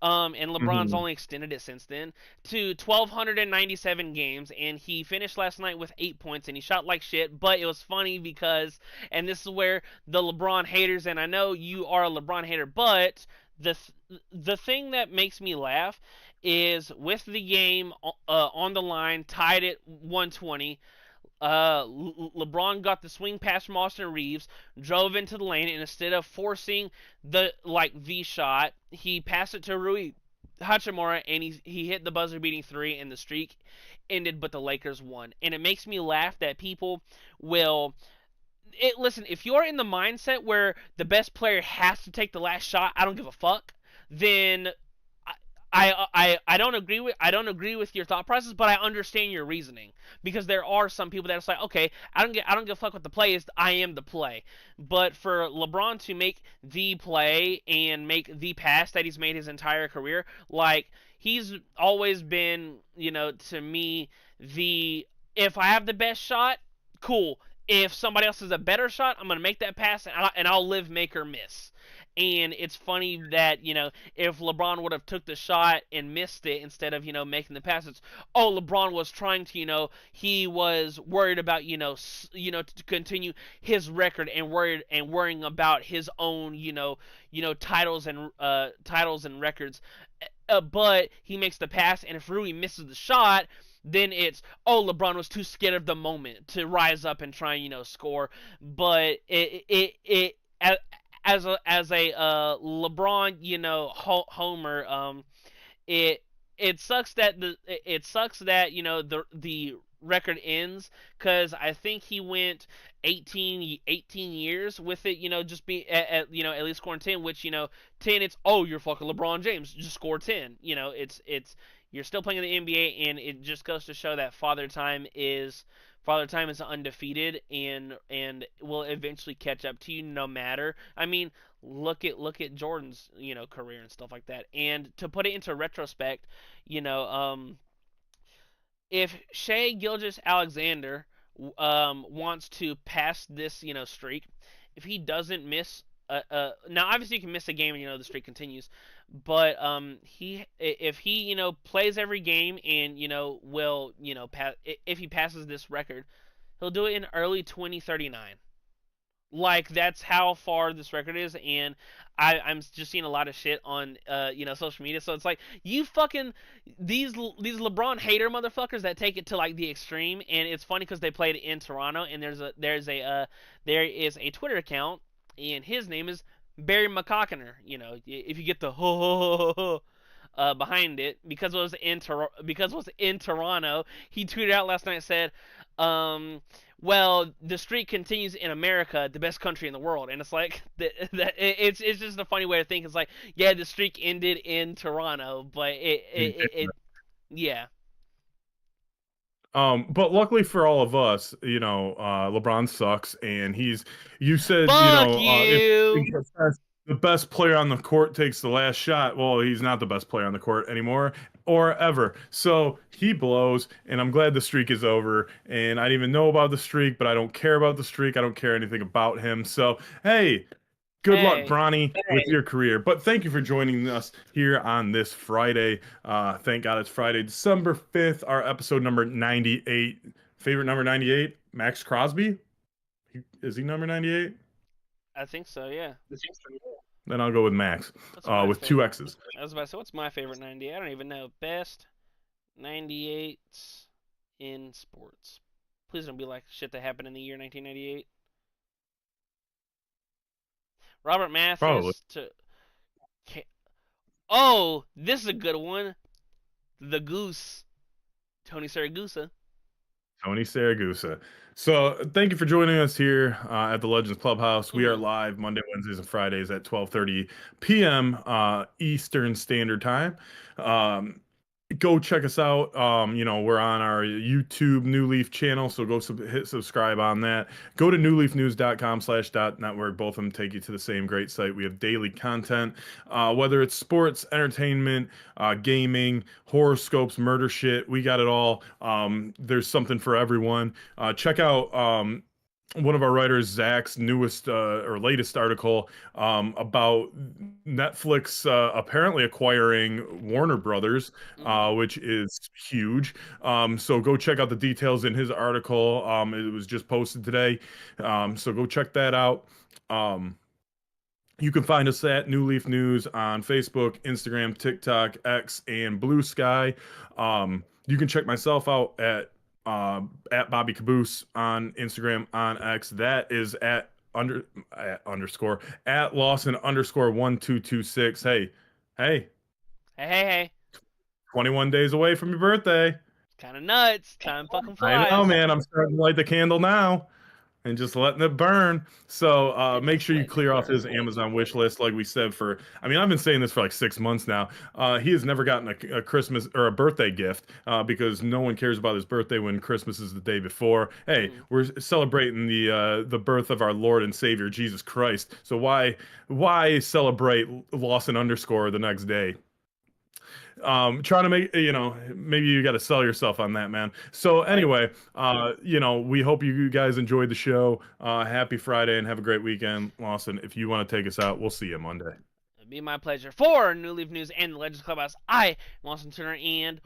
[SPEAKER 1] And LeBron's
[SPEAKER 2] Mhm.
[SPEAKER 1] only extended it since then to 1,297 games, and he finished last night with 8 points, and he shot like shit. But it was funny because, and this is where the LeBron haters, and I know you are a LeBron hater, but the thing that makes me laugh is with the game on the line, tied at 120. LeBron got the swing pass from Austin Reeves, drove into the lane, and instead of forcing the shot, he passed it to Rui. Hachimura, and he hit the buzzer beating three, and the streak ended, but the Lakers won. And it makes me laugh that people will. Listen, if you're in the mindset where the best player has to take the last shot, I don't give a fuck. Then I don't agree with your thought process, but I understand your reasoning, because there are some people that are like, okay, I don't give a fuck what the play is. I am the play. But for LeBron to make the play and make the pass that he's made his entire career, like, he's always been, to me, the if I have the best shot, cool. If somebody else has a better shot, I'm gonna make that pass, and I'll live, make or miss. And it's funny that, if LeBron would have took the shot and missed it instead of, making the pass, it's, oh, LeBron was trying to, he was worried about, to continue his record, and worrying about his own, titles and records. But he makes the pass, and if Rui misses the shot, then it's, oh, LeBron was too scared of the moment to rise up and try and, score. But it as a LeBron, homer, it it sucks that, the record ends, because I think he went 18 years with it, just be at least scoring 10, which, 10, it's, oh, you're fucking LeBron James, just score 10. It's you're still playing in the NBA, and it just goes to show that Father Time is undefeated, and will eventually catch up to you, no matter. I mean, look at Jordan's, career and stuff like that. And to put it into retrospect, you know, if Shea Gilgeous-Alexander wants to pass this, streak, if he doesn't miss, now obviously you can miss a game and, the streak continues, but if he, plays every game, and, will, if he passes this record, he'll do it in early 2039. Like, that's how far this record is. And I'm just seeing a lot of shit on social media. So it's like, you fucking, these LeBron hater motherfuckers that take it to, like, the extreme. And it's funny because they played in Toronto, and there is a Twitter account, and his name is Barry McCockiner. If you get the ho ho ho ho ho behind it, because it was in Toronto. He tweeted out last night, said, well, the streak continues in America, the best country in the world. And it's like, it's just a funny way to think. It's like, yeah, the streak ended in Toronto, but yeah.
[SPEAKER 2] But luckily for all of us, LeBron sucks, and you said,
[SPEAKER 1] Fuck
[SPEAKER 2] if
[SPEAKER 1] you.
[SPEAKER 2] the best player on the court takes the last shot, well, he's not the best player on the court anymore, or ever. So he blows, and I'm glad the streak is over. And I didn't even know about the streak, but I don't care about the streak. I don't care anything about him. So, hey, good luck,
[SPEAKER 1] Hey,
[SPEAKER 2] Bronny, with your career. But thank you for joining us here on this Friday. Thank God it's Friday, December 5th, our episode number 98. Favorite number 98? Max Crosby? Is he number 98?
[SPEAKER 1] I think so, yeah.
[SPEAKER 2] Then I'll go with Max,
[SPEAKER 1] What's my
[SPEAKER 2] with two
[SPEAKER 1] favorite?
[SPEAKER 2] X's.
[SPEAKER 1] I was about to say, what's my favorite 98? I don't even know. Best 98s in sports. Please don't be like shit that happened in the year 1998. Robert
[SPEAKER 2] Probably.
[SPEAKER 1] Mathis to. Oh, this is a good one. The Goose, Tony Saragusa.
[SPEAKER 2] Tony Saragusa. So thank you for joining us here at the Legends Clubhouse. We are
[SPEAKER 1] Mm-hmm.
[SPEAKER 2] live Monday, Wednesdays, and Fridays at 12:30 p.m. Eastern Standard Time. Um, Go check us out. We're on our YouTube New Leaf channel, so go hit subscribe on that. Go to newleafnews.com/.network. Both of them take you to the same great site. We have daily content, whether it's sports, entertainment, gaming, horoscopes, murder shit. We got it all. There's something for everyone. Check out one of our writers, Zach's newest or latest article about Netflix apparently acquiring Warner Brothers,
[SPEAKER 1] Mm-hmm.
[SPEAKER 2] which is huge. So go check out the details in his article. It was just posted today. So go check that out. You can find us at New Leaf News on Facebook, Instagram, TikTok, X, and Blue Sky. You can check myself out at Bobby Caboose on Instagram, on X. That is at underscore at Lawson underscore 1226. Hey,
[SPEAKER 1] Hey.
[SPEAKER 2] 21 days away from your birthday.
[SPEAKER 1] Kind of nuts. Time fucking
[SPEAKER 2] I know,
[SPEAKER 1] flies.
[SPEAKER 2] man. I'm starting to light the candle now and just letting it burn. So
[SPEAKER 1] And
[SPEAKER 2] make
[SPEAKER 1] just
[SPEAKER 2] sure you
[SPEAKER 1] letting it
[SPEAKER 2] clear off his
[SPEAKER 1] burn.
[SPEAKER 2] Amazon wish list, like we said. I mean, I've been saying this for like 6 months now. He has never gotten a Christmas or a birthday gift because no one cares about his birthday when Christmas is the day before. Hey, we're celebrating the birth of our Lord and Savior Jesus Christ. So why celebrate Lawson underscore the next day? Trying to make, maybe you got to sell yourself on that, man. So
[SPEAKER 1] Right.
[SPEAKER 2] anyway, we hope you guys enjoyed the show. Happy Friday and have a great weekend. Lawson, if you want to take us out, we'll see you Monday.
[SPEAKER 1] It'd be my pleasure. For New Leaf News and the Legends Clubhouse, I am Lawson Turner, and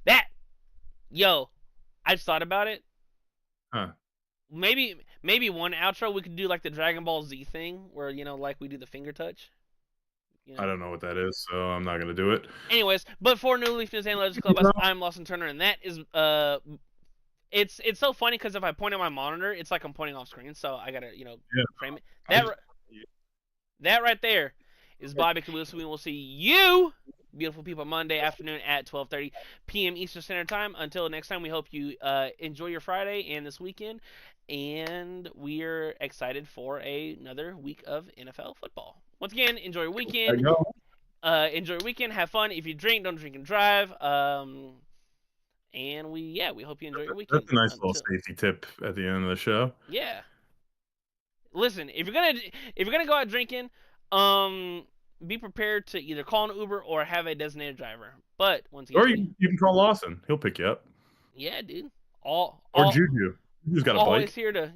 [SPEAKER 1] I just thought about it.
[SPEAKER 2] Huh.
[SPEAKER 1] Maybe one outro we could do like the Dragon Ball Z thing, where like we do the finger touch.
[SPEAKER 2] I don't know what that is, so I'm not gonna do it.
[SPEAKER 1] Anyways, but for New Leaf News and Legends Clubhouse, I'm Lawson Turner, and that is it's so funny because if I point at my monitor, it's like I'm pointing off screen, so I gotta frame it. That right there is Bobby Kaboose. We will see you, beautiful people, Monday afternoon at 12:30 p.m. Eastern Standard Time. Until next time, we hope you enjoy your Friday and this weekend, and we're excited for another week of NFL football. Once again, enjoy your weekend. Enjoy your weekend. Have fun. If you drink, don't drink and drive. And we hope you enjoy your weekend.
[SPEAKER 2] That's a nice little safety tip at the end of the show.
[SPEAKER 1] Yeah. Listen, if you're gonna go out drinking, be prepared to either call an Uber or have a designated driver. But once again,
[SPEAKER 2] or you can call Lawson. He'll pick you up.
[SPEAKER 1] Yeah, dude.
[SPEAKER 2] Or Juju. Juju's got a bike.
[SPEAKER 1] Always here to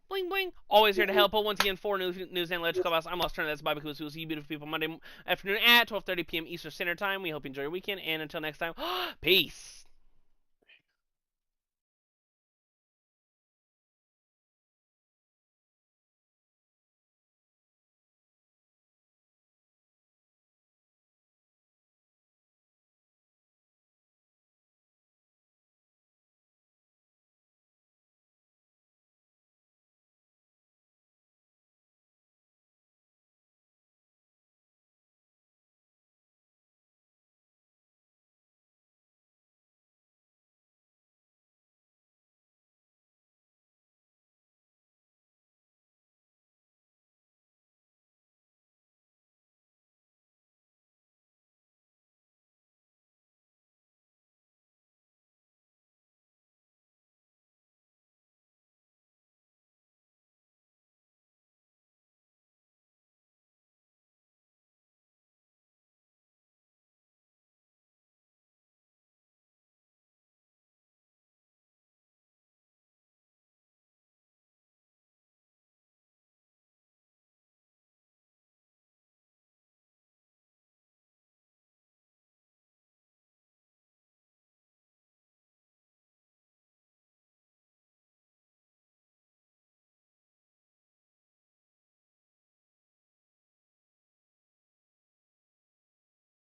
[SPEAKER 1] bling bling. Always here to help. But once again, for News and Legends Clubhouse, I'm Lawson Turner. That's Bobby Kaboose. We'll see you beautiful people Monday afternoon at 12:30 p.m. Eastern Standard Time. We hope you enjoy your weekend. And until next time, peace.